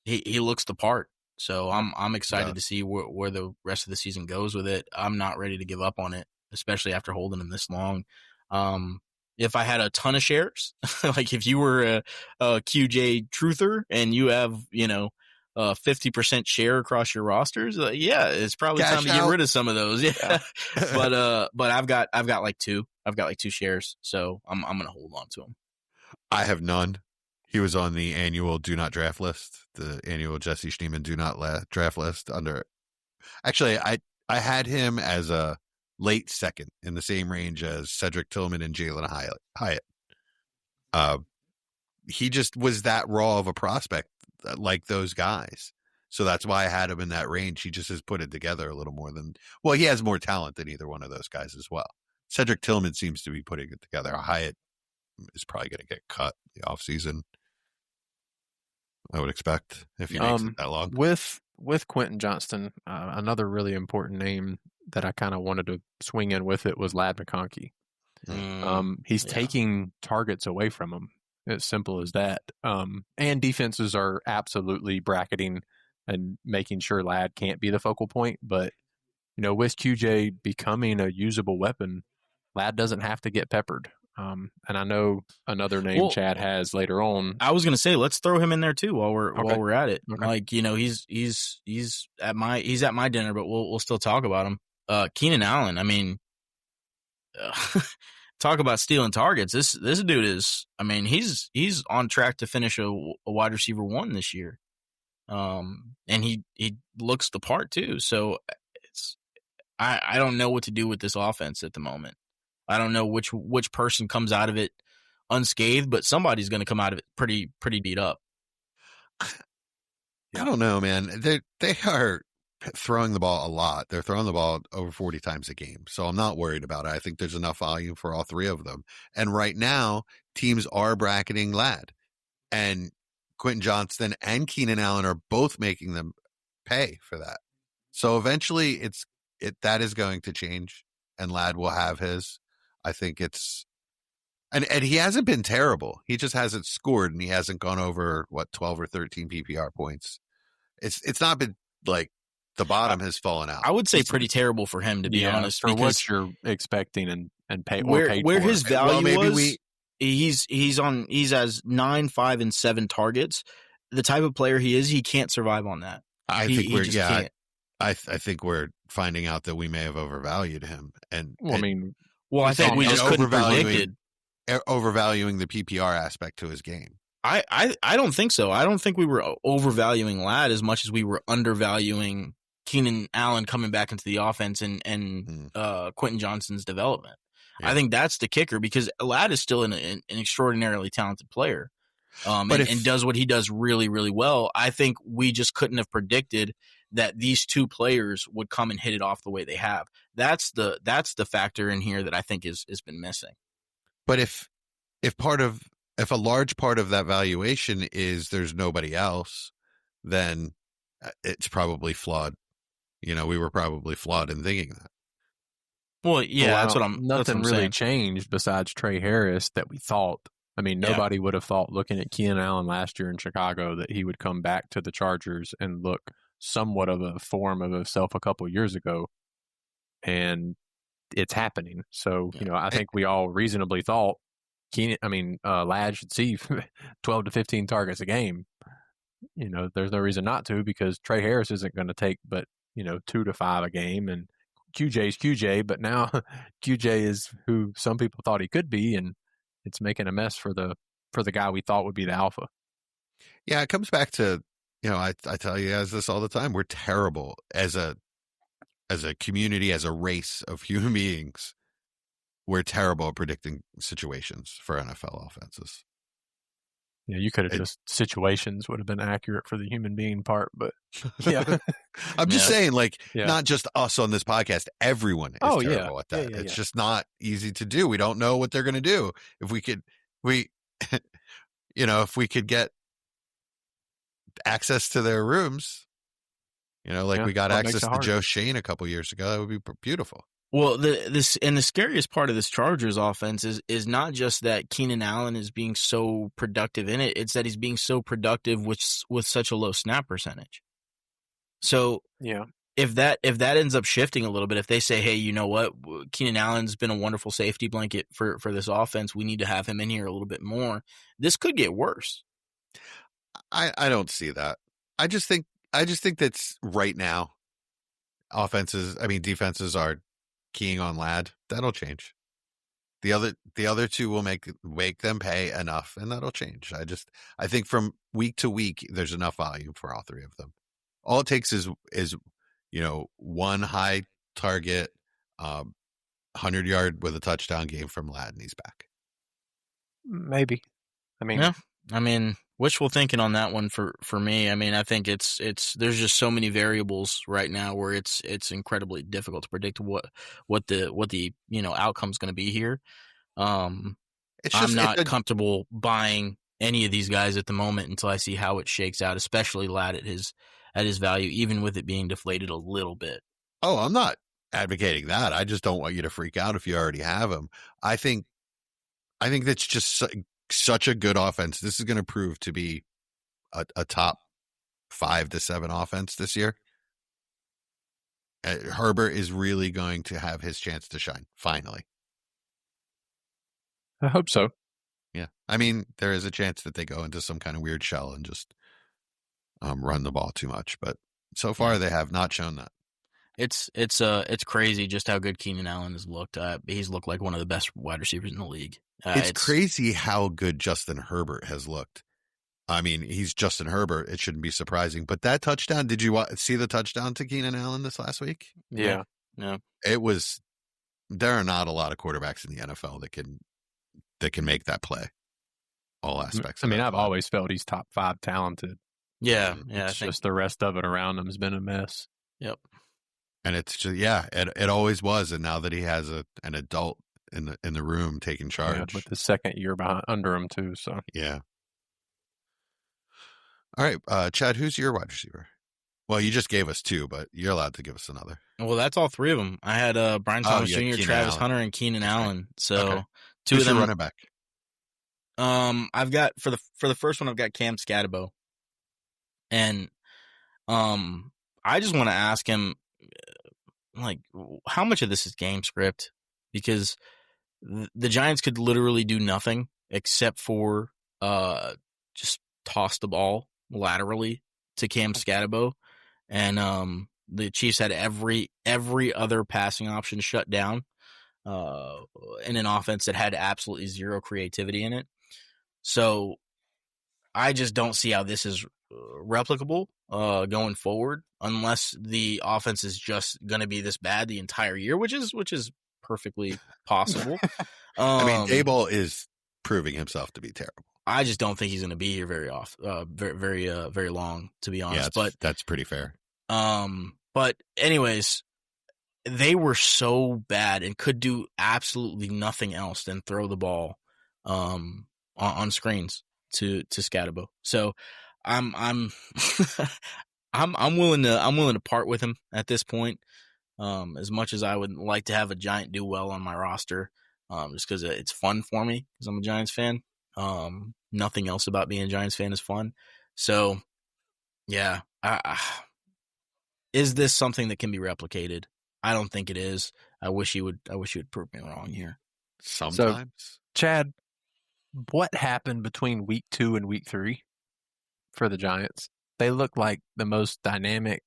he looks the part. So I'm excited to see where the rest of the season goes with it. I'm not ready to give up on it, especially after holding him this long. If I had a ton of shares, like if you were a QJ truther and you have 50% share across your rosters, it's probably time to get rid of some of those. Yeah, but I've got like 2. I've got like 2 shares, so I'm gonna hold on to them. I have none. He was on the annual do not draft list, the annual Jesse Schneeman do not draft list under. Actually, I had him as a late second in the same range as Cedric Tillman and Jalen Hyatt. He just was that raw of a prospect like those guys. So that's why I had him in that range. He just has put it together a little more than, well, he has more talent than either one of those guys as well. Cedric Tillman seems to be putting it together. Hyatt is probably going to get cut the offseason, I would expect, if he makes it that long. With Quentin Johnston, another really important name that I kind of wanted to swing in with it was Ladd McConkey. He's taking targets away from him. As simple as that. And defenses are absolutely bracketing and making sure Ladd can't be the focal point. But, with QJ becoming a usable weapon, Ladd doesn't have to get peppered. And I know another name Chad has later on. I was gonna say, let's throw him in there too while we're at it. Okay. Like, he's at my dinner, but we'll still talk about him. Keenan Allen. I mean, talk about stealing targets. This dude is. I mean, he's on track to finish a wide receiver 1 this year. And he looks the part too. So I don't know what to do with this offense at the moment. I don't know which person comes out of it unscathed, but somebody's going to come out of it pretty beat up. I don't know, man. They are throwing the ball a lot. They're throwing the ball over 40 times a game. So I'm not worried about it. I think there's enough volume for all 3 of them. And right now, teams are bracketing Ladd. And Quentin Johnston and Keenan Allen are both making them pay for that. So eventually that is going to change, and Ladd will have his. I think and he hasn't been terrible. He just hasn't scored, and he hasn't gone over 12 or 13 PPR points. It's not been like the bottom has fallen out. I would say pretty terrible for him, to be honest, for what you're expecting and pay where for. his value was. He's has 9, 5, and 7 targets. The type of player he is, he can't survive on that. I think we're finding out that we may have overvalued him. I think we just couldn't predict it. Overvaluing the PPR aspect to his game. I don't think so. I don't think we were overvaluing Ladd as much as we were undervaluing Keenan Allen coming back into the offense and Quentin Johnston's development. Yeah. I think that's the kicker, because Ladd is still an extraordinarily talented player, and does what he does really, really well. I think we just couldn't have predicted that these 2 players would come and hit it off the way they have. That's the factor in here that I think has been missing. But if a large part of that valuation is there's nobody else, then it's probably flawed. We were probably flawed in thinking that. Well, yeah, nothing really saying. Changed besides Trey Harris that we thought. I mean, nobody would have thought, looking at Keenan Allen last year in Chicago, that he would come back to the Chargers and look somewhat of a form of himself a couple years ago. And it's happening. So, I think we all reasonably thought Ladd should see 12 to 15 targets a game. There's no reason not to, because Trey Harris isn't going to take but 2 to 5 a game, and QJ's QJ, but now QJ is who some people thought he could be, and it's making a mess for the guy we thought would be the alpha. Yeah, it comes back to, I tell you guys this all the time. We're terrible as a community, as a race of human beings. We're terrible at predicting situations for NFL offenses. Yeah, you could have just situations would have been accurate for the human being part, but yeah. I'm just saying, not just us on this podcast, everyone is terrible at that. It's just not easy to do. We don't know what they're going to do. If we could get access to their rooms, we got access to Joe Shane a couple years ago, that would be beautiful. Well, the scariest part of this Chargers offense is not just that Keenan Allen is being so productive in it; it's that he's being so productive with such a low snap percentage. So, if that ends up shifting a little bit, if they say, "Hey, you know what, Keenan Allen's been a wonderful safety blanket for this offense. We need to have him in here a little bit more," this could get worse. I don't see that. I just think that's right now. Defenses are keying on Ladd. That'll change. The other 2 will make them pay enough, and that'll change. I think from week to week there's enough volume for all 3 of them. All it takes is one high target, 100-yard with a touchdown game from Ladd, and he's back. Maybe. Wishful thinking on that one for me. I think it's there's just so many variables right now where it's incredibly difficult to predict what the outcome's going to be here. I'm not comfortable buying any of these guys at the moment until I see how it shakes out, especially Ladd at his value, even with it being deflated a little bit. Oh, I'm not advocating that. I just don't want you to freak out if you already have him. I think that's just such a good offense. This is going to prove to be a top 5 to 7 offense this year. Herbert is really going to have his chance to shine, finally. I hope so. Yeah. I mean, there is a chance that they go into some kind of weird shell and just run the ball too much. But so far, they have not shown that. It's crazy just how good Keenan Allen has looked. He's looked like one of the best wide receivers in the league. It's crazy how good Justin Herbert has looked. I mean, he's Justin Herbert. It shouldn't be surprising. But that touchdown, did you see the touchdown to Keenan Allen this last week? Yeah. It was. There are not a lot of quarterbacks in the NFL that can make that play. All aspects. I mean, I've always felt he's top 5 talented. Yeah. It's just the rest of it around him has been a mess. Yep. And it's just, it always was. And now that he has an adult in the room taking charge, with the second year under him too. So yeah. All right, Chad, who's your wide receiver? Well, you just gave us 2, but you're allowed to give us another. Well, that's all 3 of them. I had Brian Thomas Jr., Keenan Travis Allen. Hunter, and Keenan Allen. So Okay. 2 Who's of them. your running back? I've got for the first one, I've got Cam Skattebo, and I just want to ask him, like, how much of this is game script? Because the Giants could literally do nothing except for just toss the ball laterally to Cam Skattebo, and the Chiefs had every other passing option shut down in an offense that had absolutely zero creativity in it. So I just don't see how this is replicable going forward, unless the offense is just going to be this bad the entire year, which is perfectly possible. I mean, Daboll is proving himself to be terrible. I just don't think he's going to be here very long, to be honest. Yeah, but that's pretty fair. But anyways, they were so bad and could do absolutely nothing else than throw the ball on screens to Skattebo. So I'm I'm willing to part with him at this point. As much as I would like to have a Giant do well on my roster, just because it's fun for me because I'm a Giants fan. Nothing else about being a Giants fan is fun. So yeah, is this something that can be replicated? I don't think it is. I wish you would prove me wrong here. Sometimes. So, Chad, what happened between week 2 and week 3 for the Giants? They look like the most dynamic,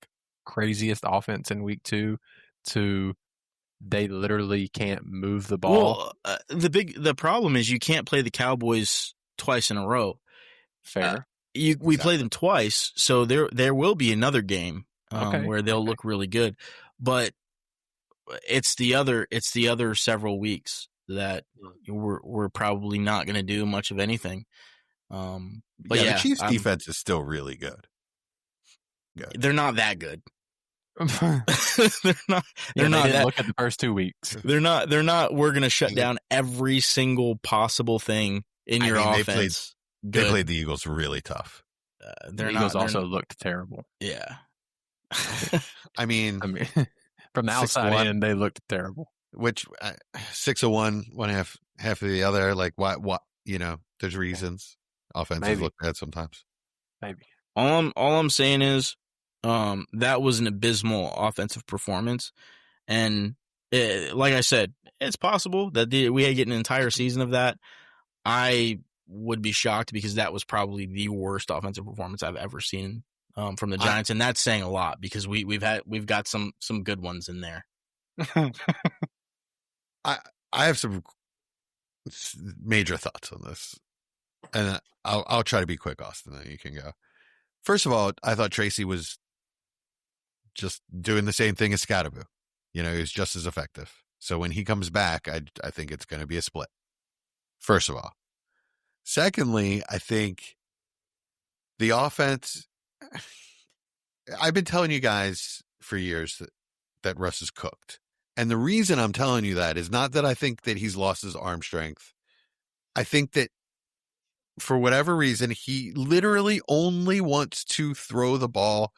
craziest offense in week 2 to they literally can't move the ball. Well, the problem is you can't play the Cowboys twice in a row. Fair. We play them twice, so there will be another game where they'll look really good, but it's the other several weeks that we're probably not going to do much of anything. But the Chiefs' defense is still really good. They're not that good. They're not. Look at the first 2 weeks. They're not. We're going to shut down every single possible thing in your offense. They played the Eagles really tough. The Eagles also looked terrible. Yeah. I mean, from the outside in, they looked terrible. Which 6 of one half of the other. Like what? There's reasons. Offenses look bad sometimes. Maybe. All I'm saying is, that was an abysmal offensive performance, and like I said, it's possible that we had get an entire season of that. I would be shocked because that was probably the worst offensive performance I've ever seen from the Giants, and that's saying a lot because we've got some good ones in there. I have some major thoughts on this, and I'll try to be quick, Austin. Then you can go. First of all, I thought Tracy was just doing the same thing as Skattebo. He was just as effective. So when he comes back, I think it's going to be a split. First of all. Secondly, I think the offense, I've been telling you guys for years that Russ is cooked. And the reason I'm telling you that is not that I think that he's lost his arm strength. I think that for whatever reason, he literally only wants to throw the ball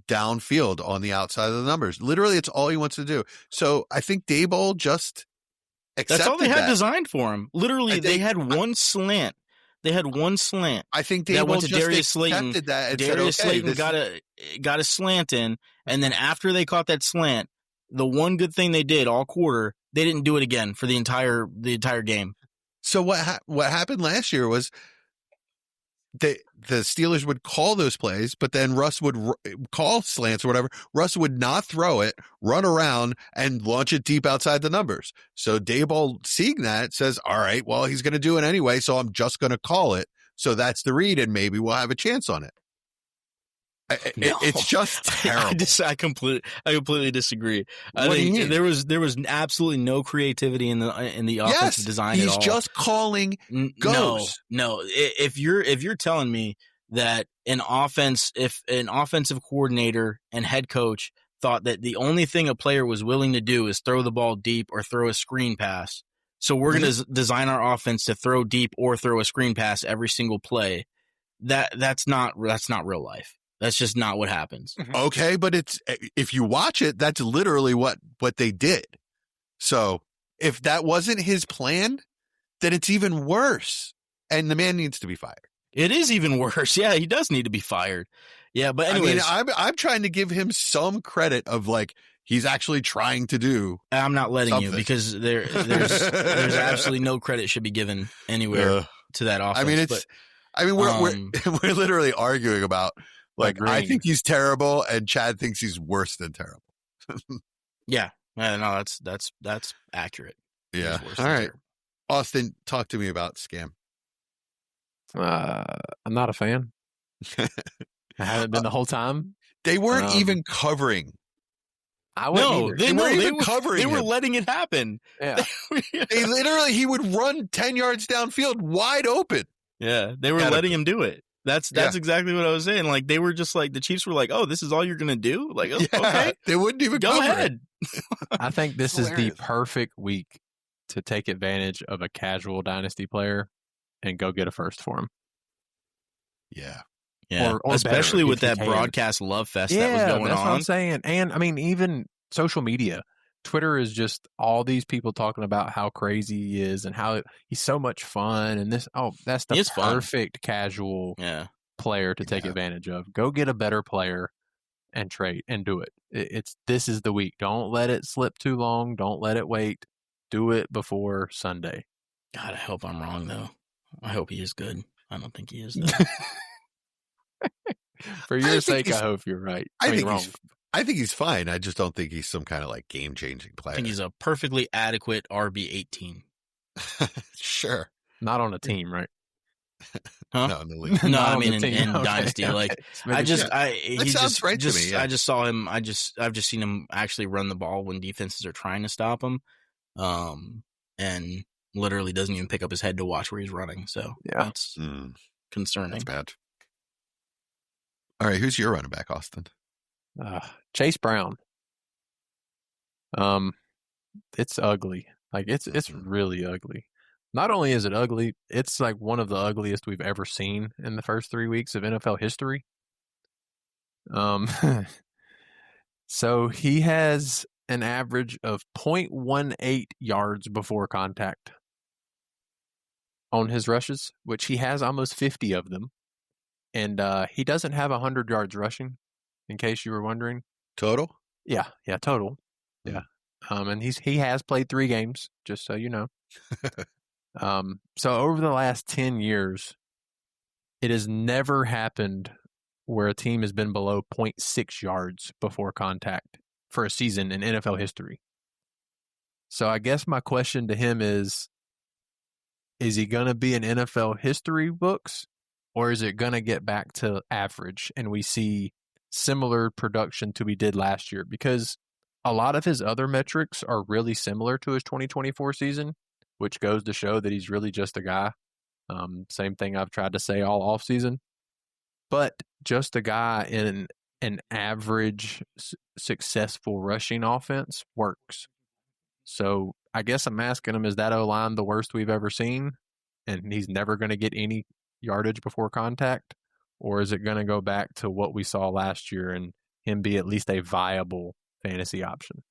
downfield on the outside of the numbers. Literally, it's all he wants to do. So I think Daboll just accepted that's all they had designed for him. Literally, they had one slant. They had one slant. I think Daboll that went to just Darius Slayton. accepted that. And Darius said, okay, Slayton got a slant in, and then after they caught that slant, the one good thing they did all quarter, they didn't do it again for the entire game. So what happened last year was the Steelers would call those plays, but then Russ would call slants or whatever. Russ would not throw it, run around, and launch it deep outside the numbers. So Daboll, seeing that, says, all right, well, he's going to do it anyway, so I'm just going to call it. So that's the read, and maybe we'll have a chance on it. It's just terrible. I completely disagree. I What do you think mean? there was absolutely no creativity in the offensive design at all. He's just calling goes. No. If you're telling me that if an offensive coordinator and head coach thought that the only thing a player was willing to do is throw the ball deep or throw a screen pass, so we're going to design our offense to throw deep or throw a screen pass every single play, that's not real life. That's just not what happens. Okay, but if you watch it, that's literally what they did. So if that wasn't his plan, then it's even worse. And the man needs to be fired. It is even worse. Yeah, he does need to be fired. Yeah, but anyways, I mean, I'm trying to give him some credit of like he's actually trying to do. I'm not letting something. you because there's absolutely no credit should be given anywhere to that offense. We're literally arguing about. Like, Agreeing. I think he's terrible, and Chad thinks he's worse than terrible. Yeah. No, that's accurate. Yeah. He's worse All than right. terrible. Austin, talk to me about Scam. I'm not a fan. I haven't been the whole time. They weren't even covering. I wouldn't either. They were letting it happen. Yeah. They literally, he would run 10 yards downfield wide open. Yeah, they were letting him do it. That's exactly what I was saying. Like, they were just like, the Chiefs were like, oh, this is all you're going to do? Like, okay. They wouldn't even go cover ahead. I think this is the Hilarious. perfect week to take advantage of a casual dynasty player and go get a first for him. Yeah. Yeah, or especially better, with if you that can. broadcast love fest that was going that's on. what I'm saying. And I mean, even social media, Twitter is just all these people talking about how crazy he is and how he's so much fun. And that's the perfect casual player to take advantage of. Go get a better player and trade and do it. This is the week. Don't let it slip too long. Don't let it wait. Do it before Sunday. God, I hope I'm wrong though. I hope he is good. I don't think he is though. For your sake, I hope you're right. I think he's fine. I just don't think he's some kind of like game changing player. I think he's a perfectly adequate RB18. Sure. Not on a team, right? Huh? No, in the league. No, I mean in Dynasty. Okay. Like That sounds right to me. Yeah. I just saw him. I've just seen him actually run the ball when defenses are trying to stop him, and literally doesn't even pick up his head to watch where he's running. So that's concerning. That's bad. All right, who's your running back, Austin? Chase Brown. It's ugly. Like it's really ugly. Not only is it ugly, it's like one of the ugliest we've ever seen in the first 3 weeks of NFL history. So he has an average of 0.18 yards before contact on his rushes, which he has almost 50 of them. And he doesn't have 100 yards rushing, in case you were wondering. Total? Yeah, total. Yeah. And he has played 3 games, just so you know. So over the last 10 years, it has never happened where a team has been below 0.6 yards before contact for a season in NFL history. So I guess my question to him is he going to be in NFL history books, or is it going to get back to average and we see similar production to we did last year? Because a lot of his other metrics are really similar to his 2024 season, which goes to show that he's really just a guy. Same thing I've tried to say all offseason. But just a guy in an average successful rushing offense works. So I guess I'm asking him, is that O-line the worst we've ever seen? And he's never going to get any yardage before contact? Or is it going to go back to what we saw last year and him be at least a viable fantasy option?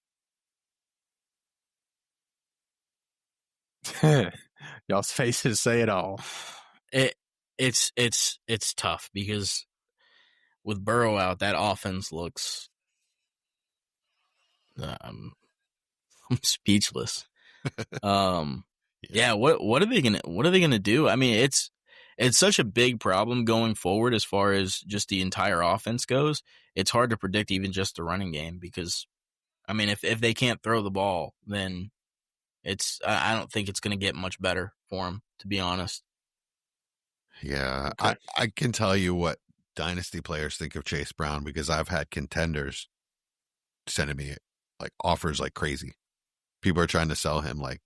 Y'all's faces say it all. It's tough because with Burrow out, that offense looks I'm speechless. Yeah, what are they gonna do? I mean, it's such a big problem going forward as far as just the entire offense goes. It's hard to predict even just the running game because, I mean, if they can't throw the ball, then I don't think it's gonna get much better for them, to be honest. Yeah, Okay. I can tell you what Dynasty players think of Chase Brown because I've had contenders sending me like offers like crazy. People are trying to sell him like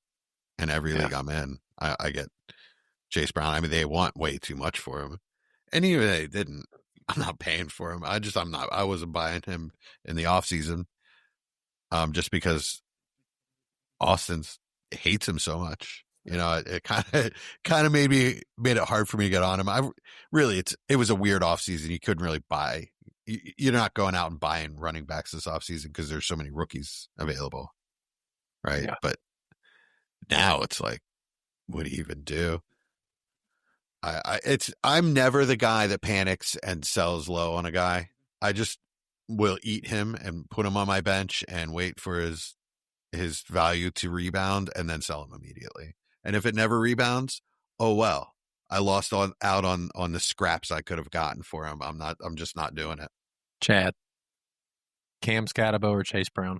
in every league I'm in. I get Chase Brown. I mean, they want way too much for him. And even if they didn't, I'm not paying for him. I wasn't buying him in the offseason just because Austin hates him so much. You know, it kind of made it hard for me to get on him. It was a weird offseason. You couldn't really buy. You're not going out and buying running backs this offseason because there's so many rookies available, right? Yeah. But now it's like, what do you even do? I'm never the guy that panics and sells low on a guy. I just will eat him and put him on my bench and wait for his value to rebound and then sell him immediately. And if it never rebounds, oh well. I lost out on the scraps I could have gotten for him. I'm just not doing it. Chad, Cam Skattebo or Chase Brown?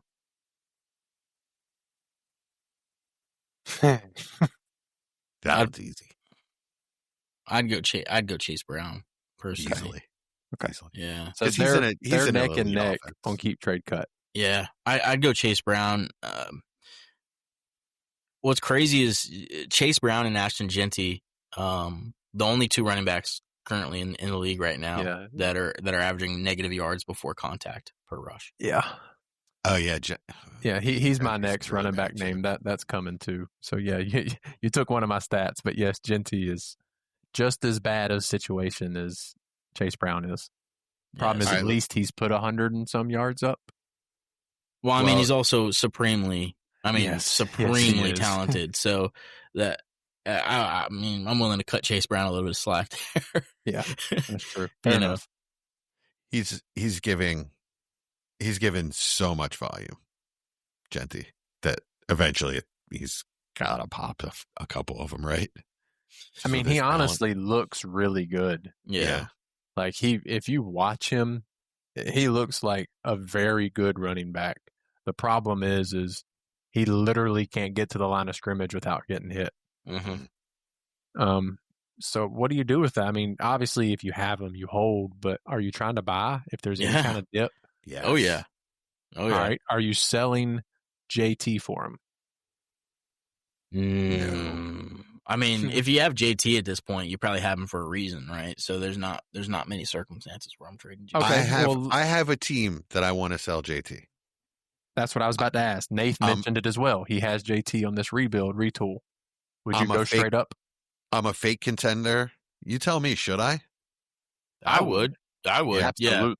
That's easy. I'd go Chase Brown personally. Easily. Okay. Easily. Yeah. So 'Cause they're in neck an and elite neck offense. on keep trade cut. Yeah, I'd go Chase Brown. What's crazy is Chase Brown and Ashton Jeanty, the only two running backs currently in the league right now that are averaging negative yards before contact per rush. Yeah. Oh yeah, Yeah, he's my next really running back bad, name. That's coming too. So yeah, you took one of my stats, but yes, Jeanty is just as bad a situation as Chase Brown is. Problem is, at least he's put 100 and some yards up. Well, I mean, he's also supremely talented. So that I mean, I'm willing to cut Chase Brown a little bit of slack there. Yeah, that's true. Fair enough. He's given so much volume, Jeanty, that eventually he's got to pop a couple of them, right? I mean, he honestly looks really good. Yeah. Like if you watch him, he looks like a very good running back. The problem is he literally can't get to the line of scrimmage without getting hit. Mm-hmm. So what do you do with that? I mean, obviously, if you have him, you hold. But are you trying to buy if there's any kind of dip? Yes. Oh yeah. All right. Are you selling JT for him? No. I mean, if you have JT at this point, you probably have him for a reason, right? So there's not many circumstances where I'm trading JT. Okay, I have a team that I want to sell JT. That's what I was about to ask. Nath mentioned it as well. He has JT on this rebuild, retool. Would you go straight up? I'm a fake contender. You tell me, should I? I would. Absolutely. Yeah.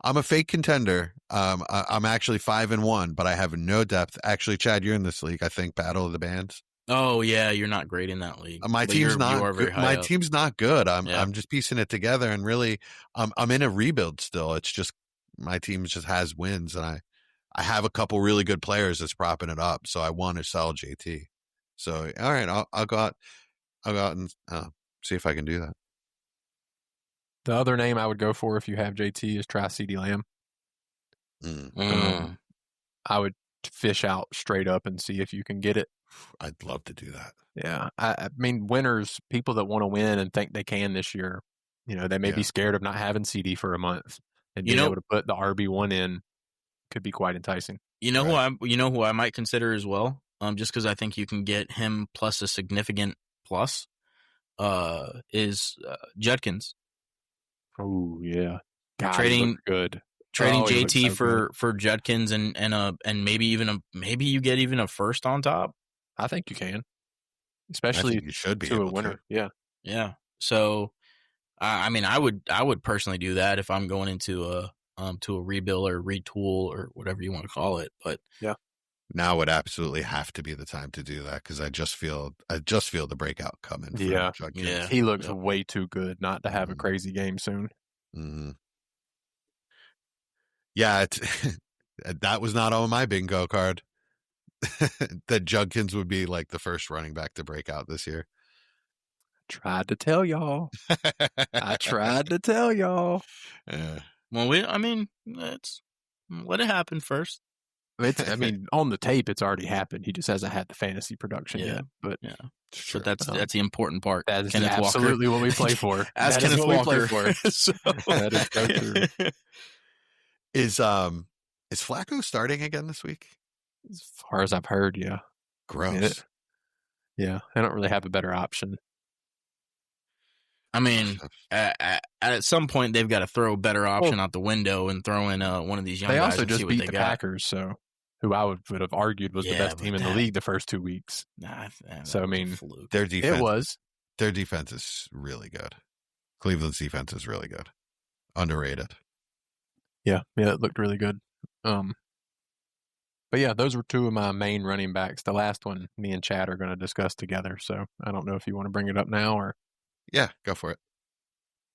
I'm a fake contender. I'm actually 5-1, but I have no depth. Actually, Chad, you're in this league. I think Battle of the Bands. Oh yeah, you're not great in that league. My team's not good. My team's not good. I'm just piecing it together, and really, I'm in a rebuild still. It's just my team just has wins, and I have a couple really good players that's propping it up. So I want to sell JT. So all right, I'll go out and see if I can do that. The other name I would go for if you have JT is try CeeDee Lamb. I would fish out straight up and see if you can get it. I'd love to do that. Yeah. I mean, winners, people that want to win and think they can this year, they may be scared of not having CD for a month, and being able to put the RB1 in could be quite enticing. Who I might consider as well, just because I think you can get him plus a significant plus, is Judkins. Oh yeah, God, trading JT so for Judkins and maybe you get even a first on top. I think you can, especially you should be to able a winner. To. Yeah. So, I mean, I would personally do that if I'm going into a rebuild or retool or whatever you want to call it. But yeah, now would absolutely have to be the time to do that because I just feel the breakout coming. Yeah, Judkins. He looks way too good not to have a crazy game soon. Mm-hmm. Yeah, that was not on my bingo card. that Judkins would be like the first running back to break out this year. Tried to tell y'all. I tried to tell y'all. Yeah. Well, let's let it happen first. I mean, on the tape, it's already happened. He just hasn't had the fantasy production yet. But yeah, Sure. but that's the important part. that is Kenneth absolutely Walker. what we play for. Ask That is Kenneth what we Walker. play for. So- That is so true. Is Flacco starting again this week? As far as I've heard, yeah. Gross. Yeah, I don't really have a better option. I mean, at some point they've got to throw a better option out the window and throw in one of these young They guys also and see just what beat they the got. Packers, so who I would have argued was the Yeah, best but team in the that- league the first 2 weeks. Nah, So, I that was a mean, fluke. Their defense. It was. Their defense is really good. Cleveland's defense is really good. Underrated. Yeah, it looked really good. But yeah, those were two of my main running backs. The last one, me and Chad are going to discuss together. So I don't know if you want to bring it up now or Yeah, go for it.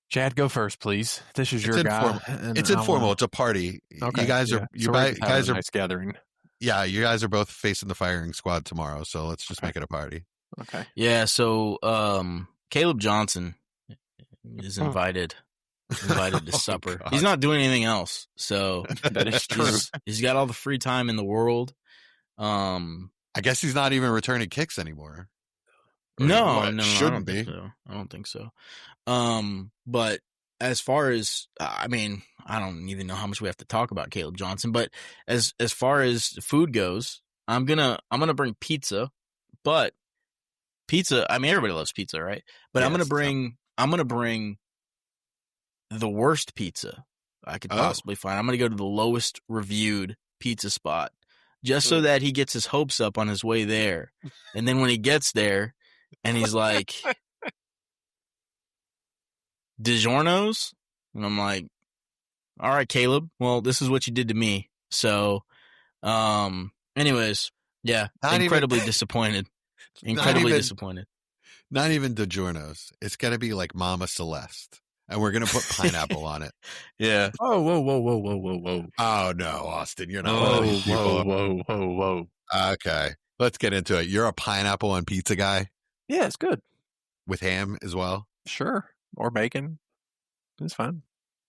Chad, go first, please. This is It's your guy. informal. and It's I informal. wanna- It's a party. Okay, You guys yeah. are you So we're guys, just having guys a are nice gathering. yeah, you guys are both facing the firing squad tomorrow, so let's just Okay. make it a party. Okay. Yeah, so Caleb Johnson is Oh. invited to Oh, supper. God. He's not doing anything else, so That is true. he's got all the free time in the world. I guess he's not even returning kicks anymore. Or No, what? I Shouldn't don't be. think so. I don't think so. But as far as I don't even know how much we have to talk about Caleb Johnson. But as far as food goes, I'm gonna bring pizza. But pizza, everybody loves pizza, right? But Yeah, I'm gonna it's bring the worst pizza I could Oh. possibly find. I'm gonna go to the lowest reviewed pizza spot. Just so that he gets his hopes up on his way there. And then when he gets there and he's like, DiGiorno's? And I'm like, all right, Caleb, well, this is what you did to me. So, anyways, yeah, Not incredibly even- disappointed. Not Incredibly even- disappointed. Not even DiGiorno's. It's gonna be like Mama Celeste. And we're gonna put pineapple on it. Yeah. Oh, whoa. Oh no, Austin, you're not one Whoa, of these people. whoa. Okay. Let's get into it. You're a pineapple on pizza guy Yeah, it's good. with ham as well. Sure. Or bacon. It's fine.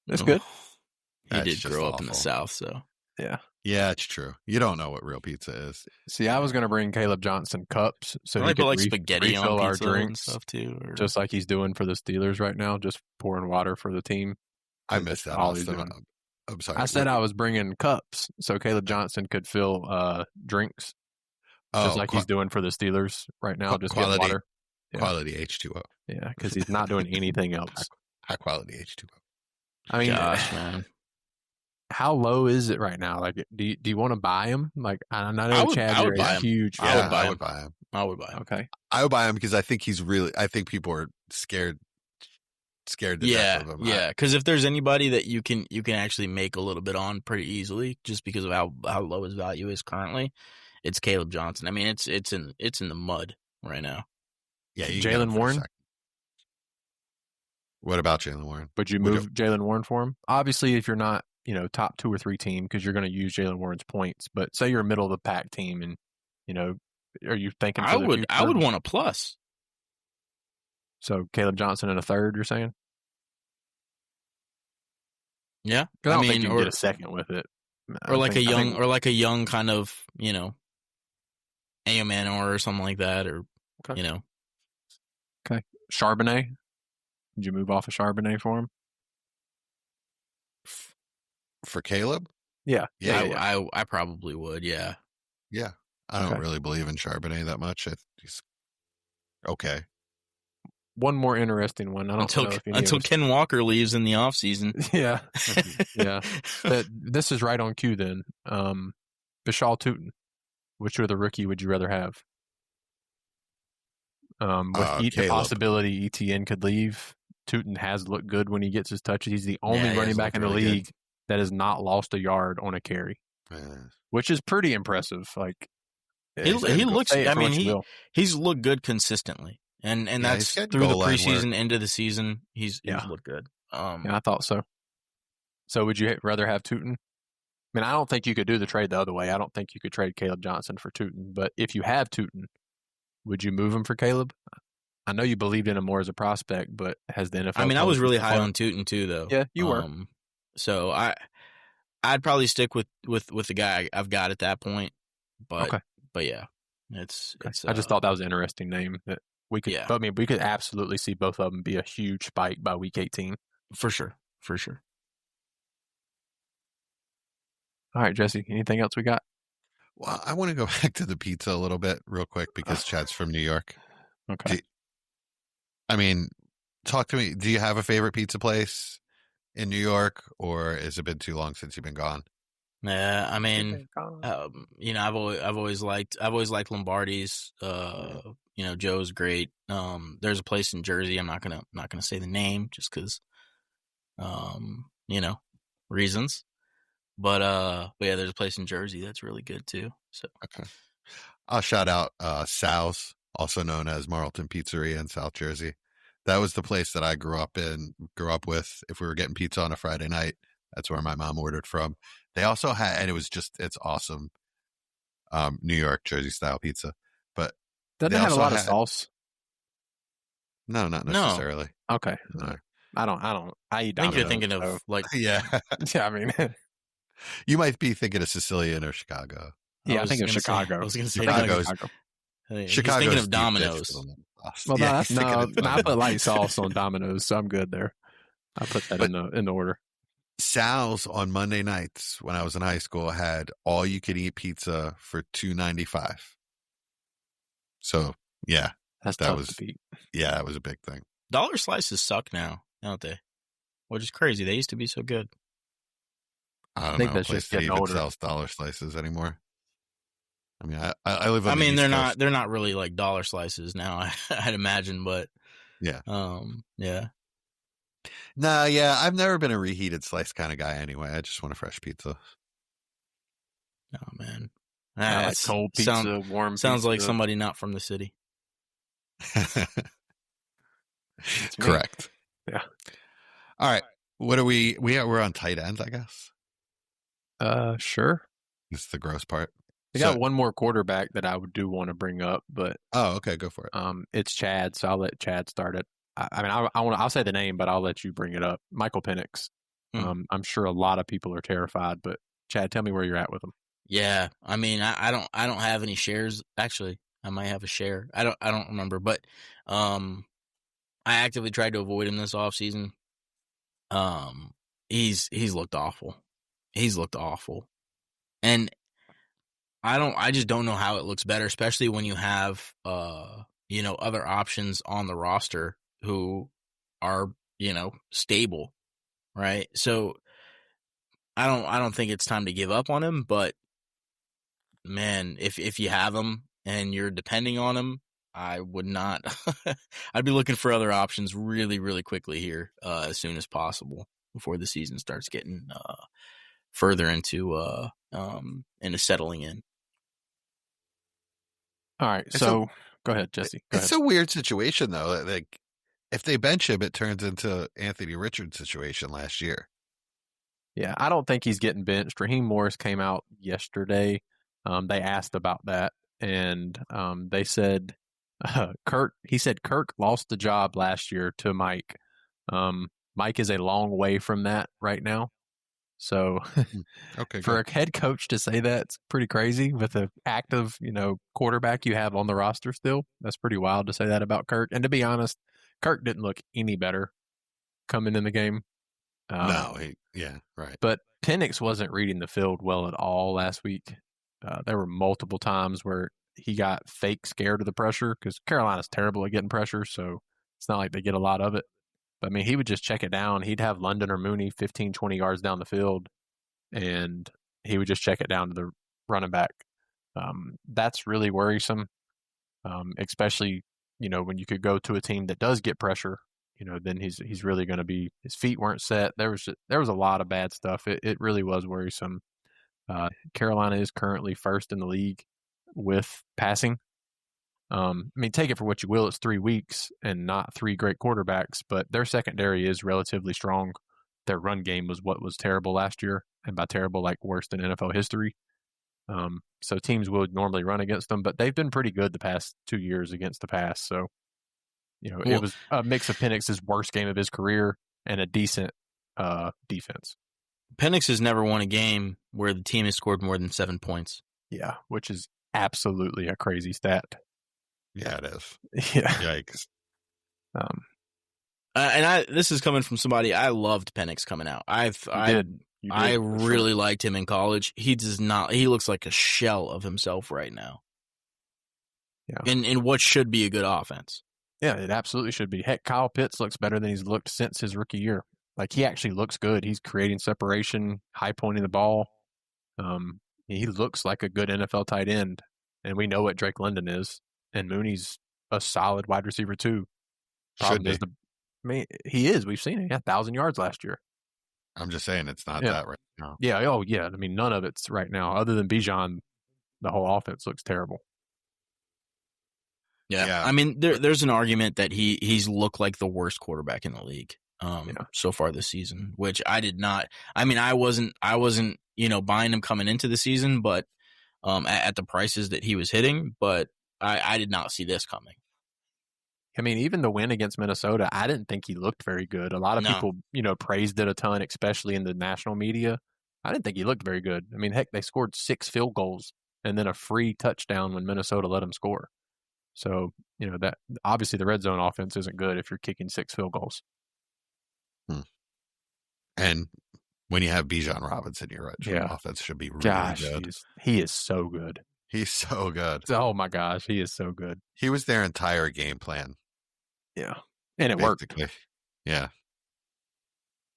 It's Oh, good. He That's did just grow up in the awful. South, so. Yeah. Yeah, it's true. You don't know what real pizza is. See, I was going to bring Caleb Johnson cups so I he put could like spaghetti refill on our pizza and drinks, stuff too. Or... just like he's doing for the Steelers right now, just pouring water for the team. I missed that, all he's Austin. doing. I'm sorry. I said I was bringing cups so Caleb Johnson could fill drinks, just like he's doing for the Steelers right now, just getting quality. water. Yeah. Quality H2O. Yeah, because he's not doing anything else. High quality H2O. I mean, Gosh, man. how low is it right now? Like, do you want to buy him? Like, I know I would Chad, you're buy a him. huge. I would buy I him. would buy him. I would buy him. Okay. I would buy him because I think I think people are scared to death of him. Yeah, because if there's anybody that you can actually make a little bit on pretty easily, just because of how low his value is currently, it's Caleb Johnson. I mean, it's in the mud right now. Yeah, you Jaylen can get him for a Warren? second. What about Jaylen Warren? Would you move Jaylen Warren for him? Obviously, if you're not, top 2 or 3 team, because you're going to use Jaylen Warren's points. But say you're a middle of the pack team, and are you thinking? I For the would future? want a plus. So Caleb Johnson in a third, you're saying? Yeah, 'Cause I don't think mean, you can or get a second with it. or like a young kind of Amanor or something like that, or Okay. Charbonnet. Did you move off of Charbonnet for him? For Caleb? Yeah. I probably would. Yeah. Yeah. I don't Okay. really believe in Charbonnet that much. He's okay. One more interesting one. I don't Until know if any until of us- Ken Walker leaves in the offseason. Yeah. Yeah. This is right on cue then. Bishal Tootin. Which other rookie would you rather have? The Caleb. possibility ETN could leave, Tootin has looked good when he gets his touches. He's the only Yeah, he running has back in the looked really league that has not lost a yard on a carry, which is pretty impressive. Like He looks. say it I for mean, what you will. he's looked good consistently, and Yeah, that's he's got through the goal line preseason, work. into the season. He's Yeah. looked good. Yeah, I thought so. So would you rather have Tootin? I mean, I don't think you could do the trade the other way. I don't think you could trade Caleb Johnson for Tootin. But if you have Tootin, would you move him for Caleb? I know you believed in him more as a prospect, but has the NFL? I mean, I was really high on Tootin too, though. Yeah, you were. So I'd probably stick with the guy I've got at that point. But yeah, it's. I just thought that was an interesting name that we could. Yeah. I mean, we could absolutely see both of them be a huge spike by week 18 for sure. All right, Jesse. Anything else we got? Well, I want to go back to the pizza a little bit real quick because Chad's from New York. Okay. Talk to me. Do you have a favorite pizza place in New York, or has it been too long since you've been gone? Yeah, I mean, I've always liked Lombardi's. Joe's great. There's a place in Jersey. I'm not gonna say the name just because, reasons. But yeah, there's a place in Jersey that's really good too. So okay, I'll shout out Sal's, also known as Marlton Pizzeria in South Jersey. That was the place that I grew up with. If we were getting pizza on a Friday night, that's where my mom ordered from. They also had, and it's awesome, New York, Jersey style pizza. But doesn't it have a lot of sauce? No, not necessarily. No. Okay. No. I don't. I eat Domino's. I think you're thinking of like yeah. Yeah, I mean, you might be thinking of Sicilian or Chicago. Yeah, I think of Chicago. I was going to say Chicago's thinking of Domino's. Well, I put light sauce on Domino's, so I'm good there. I put that in the order. Sal's on Monday nights when I was in high school had all you could eat pizza for $2.95. So yeah, that was a big thing. Dollar slices suck now, don't they? Which is crazy. They used to be so good. I think that's just getting older. Sells dollar slices anymore. I mean, I live. I mean, they're not really like dollar slices now. I'd imagine, but yeah, yeah. No, yeah, I've never been a reheated slice kind of guy. Anyway, I just want a fresh pizza. Oh man, like cold pizza, warm. Sounds pizza. like somebody not from the city. Correct. Yeah. All right. What are we're on tight ends, I guess. Sure. This is the gross part. I got one more quarterback that I do want to bring up, but okay, go for it. It's Chad, so I'll let Chad start it. I'll say the name, but I'll let you bring it up. Michael Penix. I'm sure a lot of people are terrified, but Chad, tell me where you're at with him. Yeah, I mean, I don't have any shares. Actually, I might have a share. I don't remember, but I actively tried to avoid him this offseason. He's looked awful. He's looked awful, and I just don't know how it looks better, especially when you have other options on the roster who are stable, right? So I don't think it's time to give up on him, but man, if you have him and you're depending on him, I would not. I'd be looking for other options really, really quickly here as soon as possible before the season starts getting further into settling in. All right, so go ahead, Jesse. It's a weird situation though. Like if they bench him, it turns into Anthony Richards' situation last year. Yeah, I don't think he's getting benched. Raheem Morris came out yesterday. They asked about that, and they said Kirk lost the job last year to Mike. Mike is a long way from that right now. So okay, for a head coach to say that, it's pretty crazy with an active, quarterback you have on the roster still. That's pretty wild to say that about Kirk. And to be honest, Kirk didn't look any better coming in the game. No, right. But Penix wasn't reading the field well at all last week. There were multiple times where he got fake scared of the pressure because Carolina's terrible at getting pressure, so it's not like they get a lot of it. But, I mean, he would just check it down. He'd have London or Mooney 15, 20 yards down the field, and he would just check it down to the running back. That's really worrisome, especially, when you could go to a team that does get pressure, then he's really going to be – his feet weren't set. There was a lot of bad stuff. It really was worrisome. Carolina is currently first in the league with passing. I mean, take it for what you will. It's 3 weeks and not 3 great quarterbacks, but their secondary is relatively strong. Their run game was what was terrible last year. and by terrible, like worst in NFL history. So teams would normally run against them, but they've been pretty good the past 2 years against the pass. So, it was a mix of Penix's worst game of his career and a decent defense. Penix has never won a game where the team has scored more than 7 points. Yeah, which is absolutely a crazy stat. Yeah, it is. Yeah. Yikes. This is coming from somebody I loved Penix coming out. I really liked him in college. He looks like a shell of himself right now. Yeah. In what should be a good offense. Yeah, it absolutely should be. Heck, Kyle Pitts looks better than he's looked since his rookie year. Like, he actually looks good. He's creating separation, high pointing the ball. He looks like a good NFL tight end, and we know what Drake London is. And Mooney's a solid wide receiver too. He is. We've seen it. He had 1,000 yards last year. I'm just saying it's not that right now. Yeah. Oh, yeah. I mean, none of it's right now. Other than Bijan, the whole offense looks terrible. Yeah. I mean, there's an argument that he's looked like the worst quarterback in the league so far this season, which I did not. I mean, I wasn't buying him coming into the season, but at the prices that he was hitting, but I did not see this coming. I mean, even the win against Minnesota, I didn't think he looked very good. A lot of people, praised it a ton, especially in the national media. I didn't think he looked very good. I mean, heck, they scored 6 field goals and then a free touchdown when Minnesota let them score. So, that obviously the red zone offense isn't good if you're kicking 6 field goals. And when you have Bijan Robinson, your red zone offense should be really good. He is so good. He's so good. Oh my gosh, he is so good. He was their entire game plan. Yeah, and it worked. Yeah.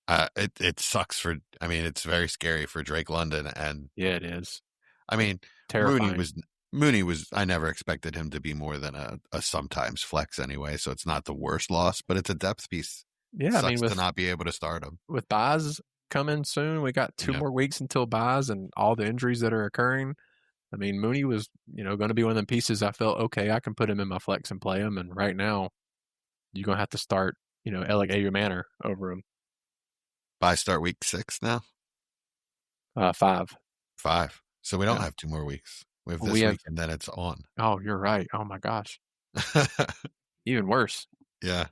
It sucks it's very scary for Drake London, and yeah, it is. I mean, terrifying. Mooney was. I never expected him to be more than a sometimes flex anyway, so it's not the worst loss, but it's a depth piece. Yeah, Sucks to not be able to start him. With buys coming soon, we got 2 more weeks until buys and all the injuries that are occurring. I mean, Mooney was, going to be one of them pieces I felt, okay, I can put him in my flex and play him. And right now, you're going to have to start, Alec Manor over him. Buy start week 6 now? 5. 5. So we don't have 2 more weeks. We have this week and then it's on. Oh, you're right. Oh my gosh. Even worse. Yeah.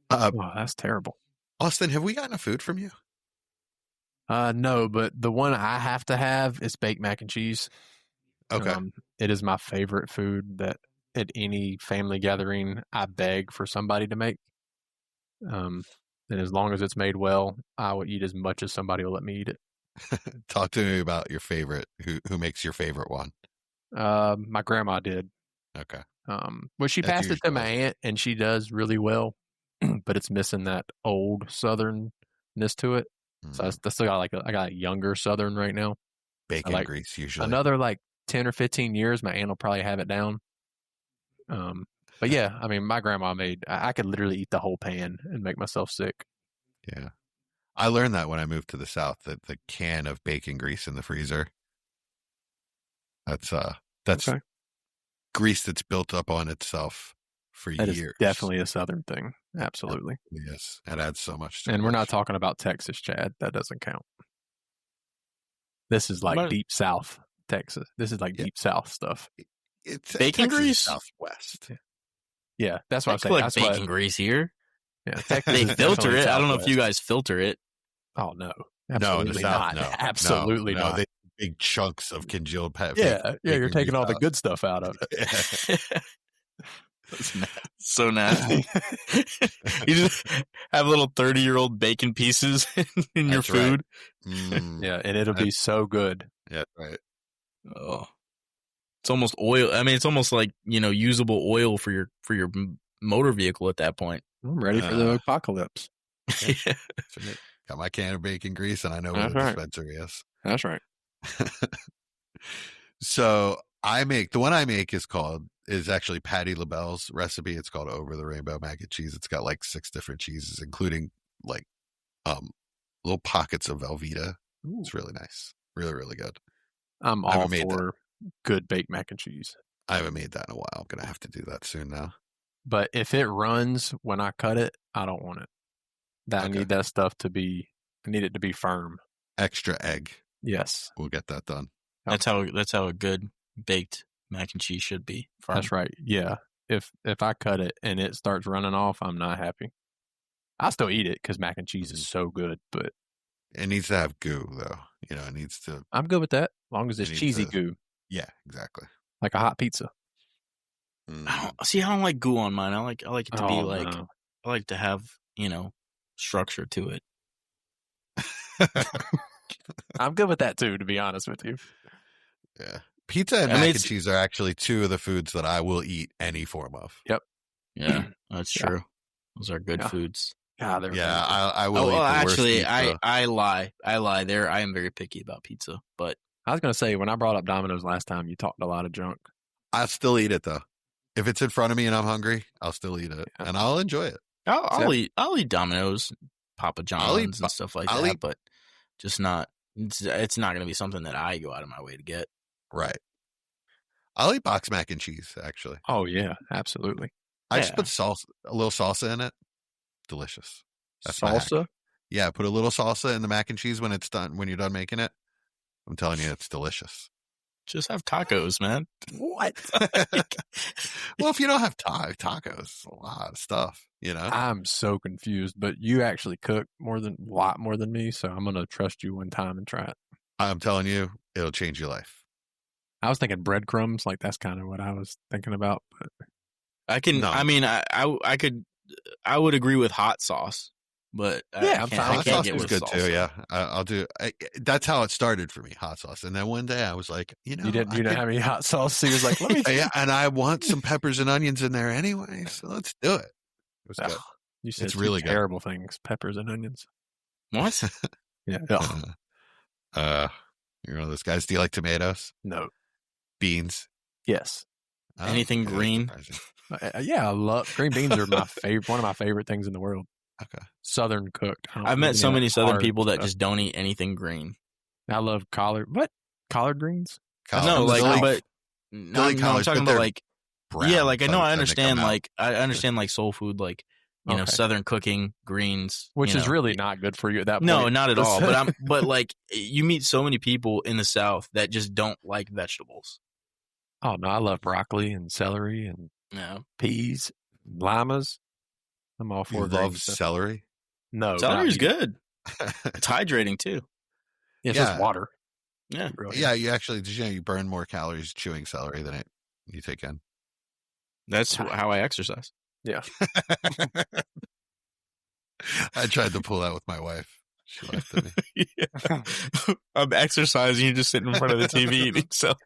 That's terrible. Austin, have we gotten a food from you? No, but the one I have to have is baked mac and cheese. Okay. It is my favorite food that at any family gathering I beg for somebody to make. And as long as it's made well, I will eat as much as somebody will let me eat it. Talk to me about your favorite. Who makes your favorite one? My grandma did. Okay. Well, she passed it to my aunt, and she does really well, but it's missing that old southernness to it. So I still got I got a younger southern right now. Bacon grease usually. Another 10 or 15 years, my aunt will probably have it down. But yeah, I mean, my grandma I could literally eat the whole pan and make myself sick. Yeah. I learned that when I moved to the South, that the can of bacon grease in the freezer, that's okay. Grease that's built up on itself for years. That is definitely a Southern thing. Absolutely. Yes. It adds so much to And we're not talking about Texas, Chad. That doesn't count. This is deep South Texas. This is deep South stuff. It's bacon Texas grease? Southwest. Yeah, that's what I'm saying. That's bacon grease here. Yeah, they filter it. I don't know if you guys filter it. Oh, no. Absolutely in the South, not. No. Absolutely no, not. They big chunks of congealed pet. Yeah, you're taking all the good stuff out of it. That's so nasty. You just have little 30-year-old bacon pieces in your food. Right. Yeah, and it'll be so good. Yeah, right. Oh, it's almost oil. I mean, it's almost like usable oil for your motor vehicle at that point. I'm ready for the apocalypse. Yeah. Got my can of bacon grease, and I know where the dispensary is. That's right. So the one I make is actually Patty LaBelle's recipe. It's called Over the Rainbow Mac and Cheese. It's got 6 different cheeses, including little pockets of Velveeta. Ooh. It's really nice. Really, really good. I'm all for good baked mac and cheese. I haven't made that in a while. I'm going to have to do that soon now. But if it runs when I cut it, I don't want it. I need that stuff I need it to be firm. extra egg. Yes. We'll get that done. That's how a good baked mac and cheese should be. Firm. That's right. Yeah. If I cut it and it starts running off, I'm not happy. I still eat it because mac and cheese is so good, but it needs to have goo, though. It needs to. I'm good with that, as long as it's cheesy goo. Yeah, exactly. Like a hot pizza. I don't like goo on mine. I like it to be like. No. I like to have structure to it. I'm good with that too, to be honest with you. Yeah. Pizza and mac and cheese are actually two of the foods that I will eat any form of. Yep. Yeah, that's true. Those are good foods. God, I will eat the actually, worst pizza. I lie. There, I am very picky about pizza, but I was going to say, when I brought up Domino's last time, you talked a lot of junk. I'll still eat it, though. If it's in front of me and I'm hungry, I'll still eat it, and I'll enjoy it. I'll eat Domino's, Papa John's, and stuff like that, but just not. It's not going to be something that I go out of my way to get. Right. I'll eat box mac and cheese, actually. Oh, yeah, absolutely. I just put a little salsa in it. Delicious. That's salsa? Yeah, put a little salsa in the mac and cheese when you're done making it. I'm telling you, it's delicious. Just have tacos, man. What? Well, if you don't have tacos, a lot of stuff, I'm so confused, but you actually cook a lot more than me, so I'm going to trust you one time and try it. I'm telling you, it'll change your life. I was thinking breadcrumbs, like that's kind of what I was thinking about. But I can, no. I mean, I would agree with hot sauce, but I'm fine. Hot sauce is good salsa. too. Yeah, I'll do. That's how it started for me, hot sauce. And then one day I was like, you didn't have any hot sauce, so you was like, let me. Yeah, and I want some peppers and onions in there anyway, so let's do it. It was good. You said it's really terrible things: peppers and onions. What? Yeah. You're one of those guys. Do you like tomatoes? No. Beans? Yes. Anything green? Yeah, I love green beans. Are my favorite. One of my favorite things in the world. Okay. Southern cooked. I've met so many Southern people that just don't eat anything green. I love collard. What? Collard greens? I'm talking about like brown. Yeah, like I know, I understand. Like I understand, like soul food, like Southern cooking greens, which is really not good for you at that point. No, not at all. But like you meet so many people in the South that just don't like vegetables. Oh no, I love broccoli and celery and peas, limas. I'm all for. You love celery? No, celery's good. It's hydrating too. It's just water. Yeah, really. Yeah. You actually, you burn more calories chewing celery than you take in. That's how I exercise. Yeah. I tried to pull that with my wife. She laughed at me. Yeah. I'm exercising. You just sitting in front of the TV eating celery.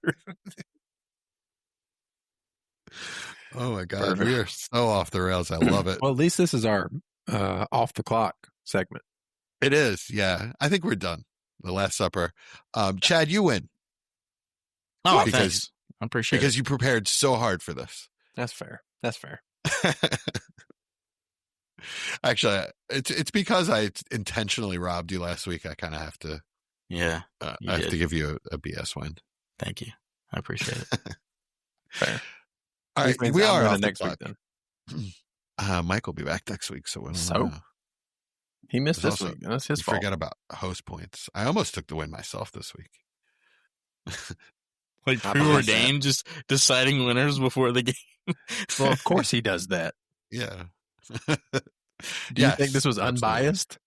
Oh my God. Perfect. We are so off the rails. I love it. Well, at least this is our off the clock segment. It is. Yeah. I think we're done. The Last Supper. Chad, you win. Oh, thanks. I appreciate it. Because you prepared so hard for this. That's fair. That's fair. Actually, it's because I intentionally robbed you last week. I kind of have to. Yeah. I have to give you a BS win. Thank you. I appreciate it. Fair. All right, we are on next week then. Mike will be back next week, so he missed this week. That's his fault. Forget about host points. I almost took the win myself this week. Like preordained, just deciding winners before the game. Well, of course he does that. Yeah. Do you think this was unbiased?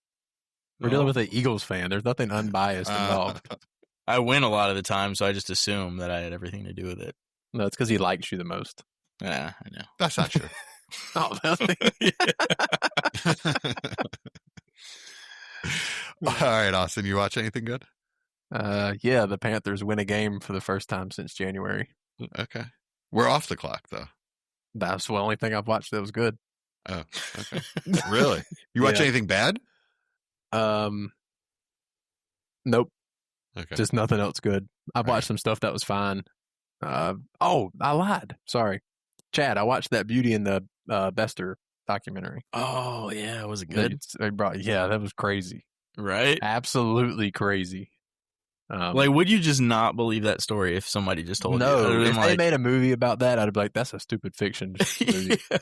We're dealing with an Eagles fan. There's nothing unbiased involved. I win a lot of the time, so I just assume that I had everything to do with it. No, it's because he likes you the most. Yeah, I know. That's not true. Oh, really? All right, Austin, you watch anything good? Yeah, the Panthers win a game for the first time since January. Okay. We're off the clock, though. That's the only thing I've watched that was good. Oh, okay. Really? You watch anything bad? Nope. Okay. Just nothing else good. I've watched some stuff that was fine. I lied. Sorry. Chad, I watched that Beauty and the Bester documentary. Oh, yeah. Was it good? That was crazy. Right? Absolutely crazy. Would you just not believe that story if somebody just told you? No, if they made a movie about that, I'd be like, that's a stupid fiction movie. Yeah.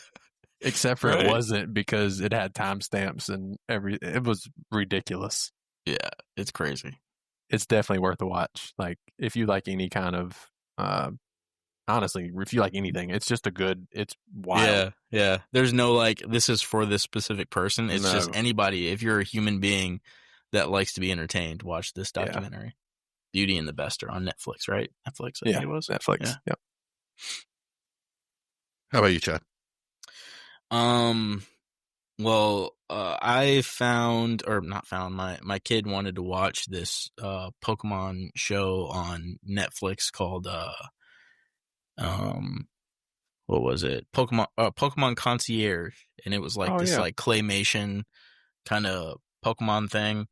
Except for it wasn't, because it had timestamps and it was ridiculous. Yeah, it's crazy. it's definitely worth a watch. Like if you like any kind of, honestly, if you like anything, it's just it's wild. Yeah. There's no like, this is for this specific person. It's just anybody. If you're a human being that likes to be entertained, watch this documentary. Yeah. Beauty and the Beast are on Netflix, right? Netflix, I think it was. Netflix. Yeah. Yep. How about you, Chad? Well, I found, or not found, my kid wanted to watch this Pokemon show on Netflix called what was it? Pokemon Concierge, and it was like like claymation kind of Pokemon thing.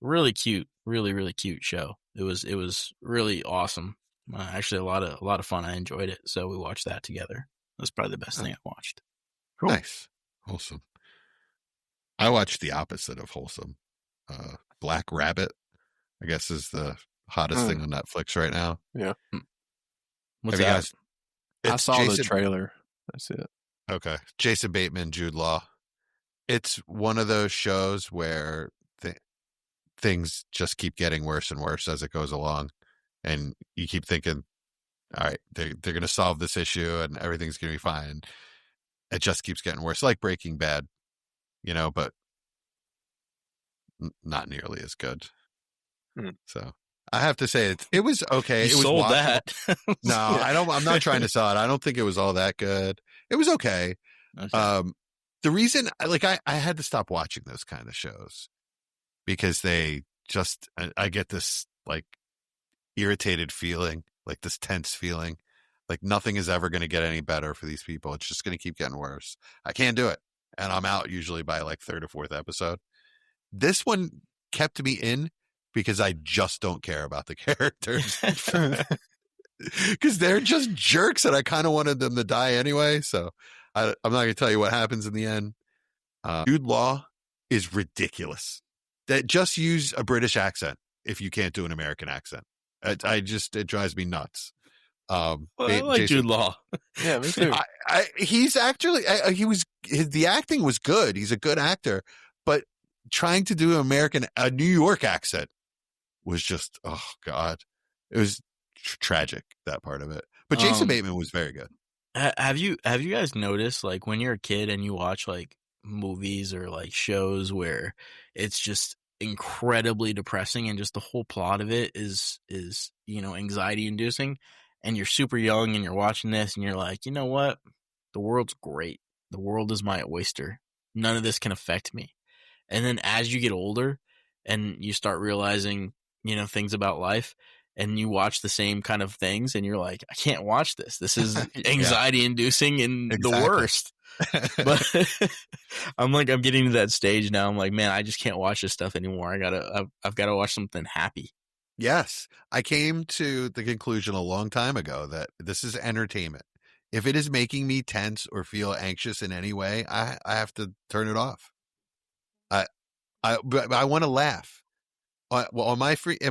Really cute, really cute show. It was really awesome. Actually, a lot of fun. I enjoyed it, so we watched that together. That's probably the best thing I watched. Cool. Nice, wholesome. I watched the opposite of wholesome. Black Rabbit, I guess, is the hottest thing on Netflix right now. Yeah. What's that? I saw the trailer. That's it. Okay. Jason Bateman, Jude Law. It's one of those shows where things just keep getting worse and worse as it goes along. And you keep thinking, all right, they're going to solve this issue and everything's going to be fine. It just keeps getting worse. Like Breaking Bad, but not nearly as good. So I have to say it was okay. You it was sold watchable. That. No, I'm not trying to sell it. I don't think it was all that good. It was okay. The reason I had to stop watching those kind of shows because I get this like irritated feeling, like this tense feeling, like nothing is ever going to get any better for these people. It's just going to keep getting worse. I can't do it. And I'm out usually by like third or fourth episode. This one kept me in because I just don't care about the characters. Because they're just jerks and I kind of wanted them to die anyway. So I'm not going to tell you what happens in the end. Jude Law is ridiculous. That just use a British accent if you can't do an American accent. It drives me nuts. I like Jude Law. Yeah, me too. He's actually, the acting was good. He's a good actor, but trying to do a New York accent was just, oh God, it was tragic, that part of it. But Jason Bateman was very good. Have you guys noticed, like, when you're a kid and you watch like movies or like shows where it's just incredibly depressing and just the whole plot of it is anxiety inducing, and you're super young and you're watching this and you're like, you know what? The world's great. The world is my oyster. None of this can affect me. And then as you get older and you start realizing, things about life, and you watch the same kind of things and you're like, I can't watch this. This is anxiety inducing and the worst. But I'm getting to that stage now. I'm like, man, I just can't watch this stuff anymore. I've got to watch something happy. Yes. I came to the conclusion a long time ago that this is entertainment. If it is making me tense or feel anxious in any way, I have to turn it off. I want to laugh. Well, in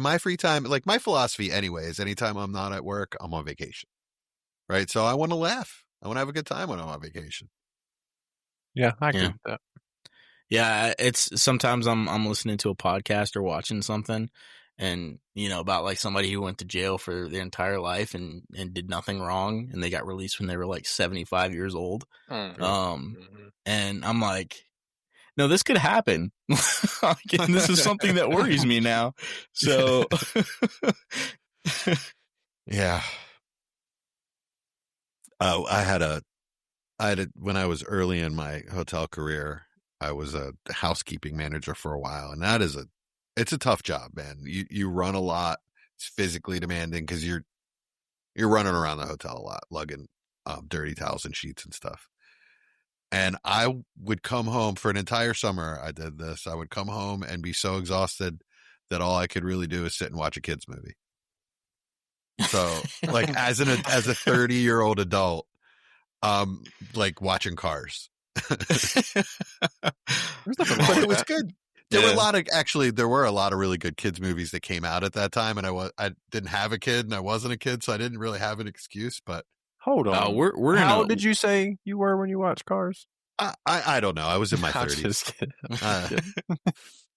my free time, like my philosophy anyway is anytime I'm not at work, I'm on vacation. Right. So I want to laugh. I want to have a good time when I'm on vacation. Yeah, I agree with that. Yeah, it's sometimes I'm listening to a podcast or watching something and, about like somebody who went to jail for their entire life and did nothing wrong and they got released when they were like 75 years old. And I'm like, no, this could happen. And this is something that worries me now. So, yeah. I had when I was early in my hotel career, I was a housekeeping manager for a while, and it's a tough job, man. You run a lot. It's physically demanding because you're running around the hotel a lot, lugging dirty towels and sheets and stuff. And I would come home for an entire summer. I did this. I would come home and be so exhausted that all I could really do is sit and watch a kid's movie. So like as a 30-year-old adult, like watching Cars. But it was good. There were a lot of really good kids movies that came out at that time, and I didn't have a kid and I wasn't a kid, so I didn't really have an excuse. But hold on, how old did you say you were when you watched Cars? I don't know. I was in my 30s. Just kidding.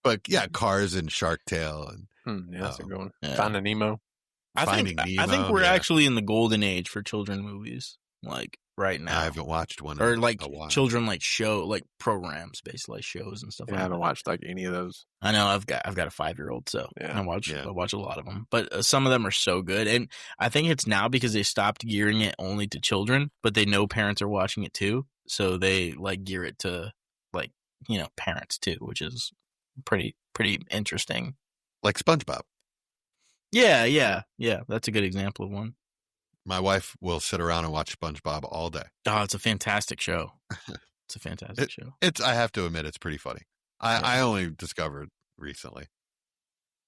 But yeah, Cars and Shark Tale and Yeah, that's a good one. Yeah. Finding Nemo. Finding Nemo. I think we're yeah. actually in the golden age for children movies, like right now. I haven't watched one or in like a while. children like programs, basically like shows and stuff. Yeah, I like haven't that. watched like any of those. I know I've got a 5-year-old, so Yeah. I watch a lot of them. But some of them are so good, and I think it's now because they stopped gearing it only to children, but they know parents are watching it too, so they like gear it to like parents too, which is pretty interesting. Like SpongeBob. Yeah. That's a good example of one. My wife will sit around and watch SpongeBob all day. Oh, it's a fantastic show. It's a fantastic show. I have to admit, it's pretty funny. I only discovered recently.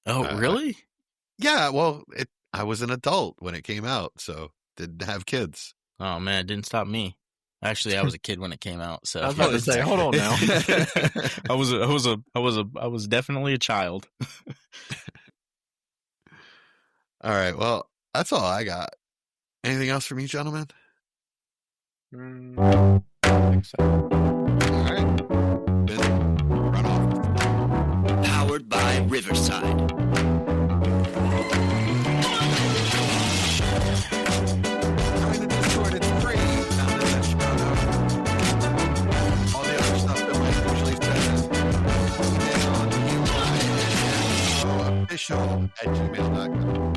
Oh, really? Yeah, well, I was an adult when it came out, so didn't have kids. Oh man, it didn't stop me. Actually, I was a kid when it came out. So I was about to say, hold on now. I was definitely a child. All right, well, that's all I got. Anything else from you, gentlemen? I think so. All right. Busy. Run off. Powered by Riverside. Join the Discord. It's free. Found in the show notes. All the other stuff that Mike usually says. Email official@gmail.com.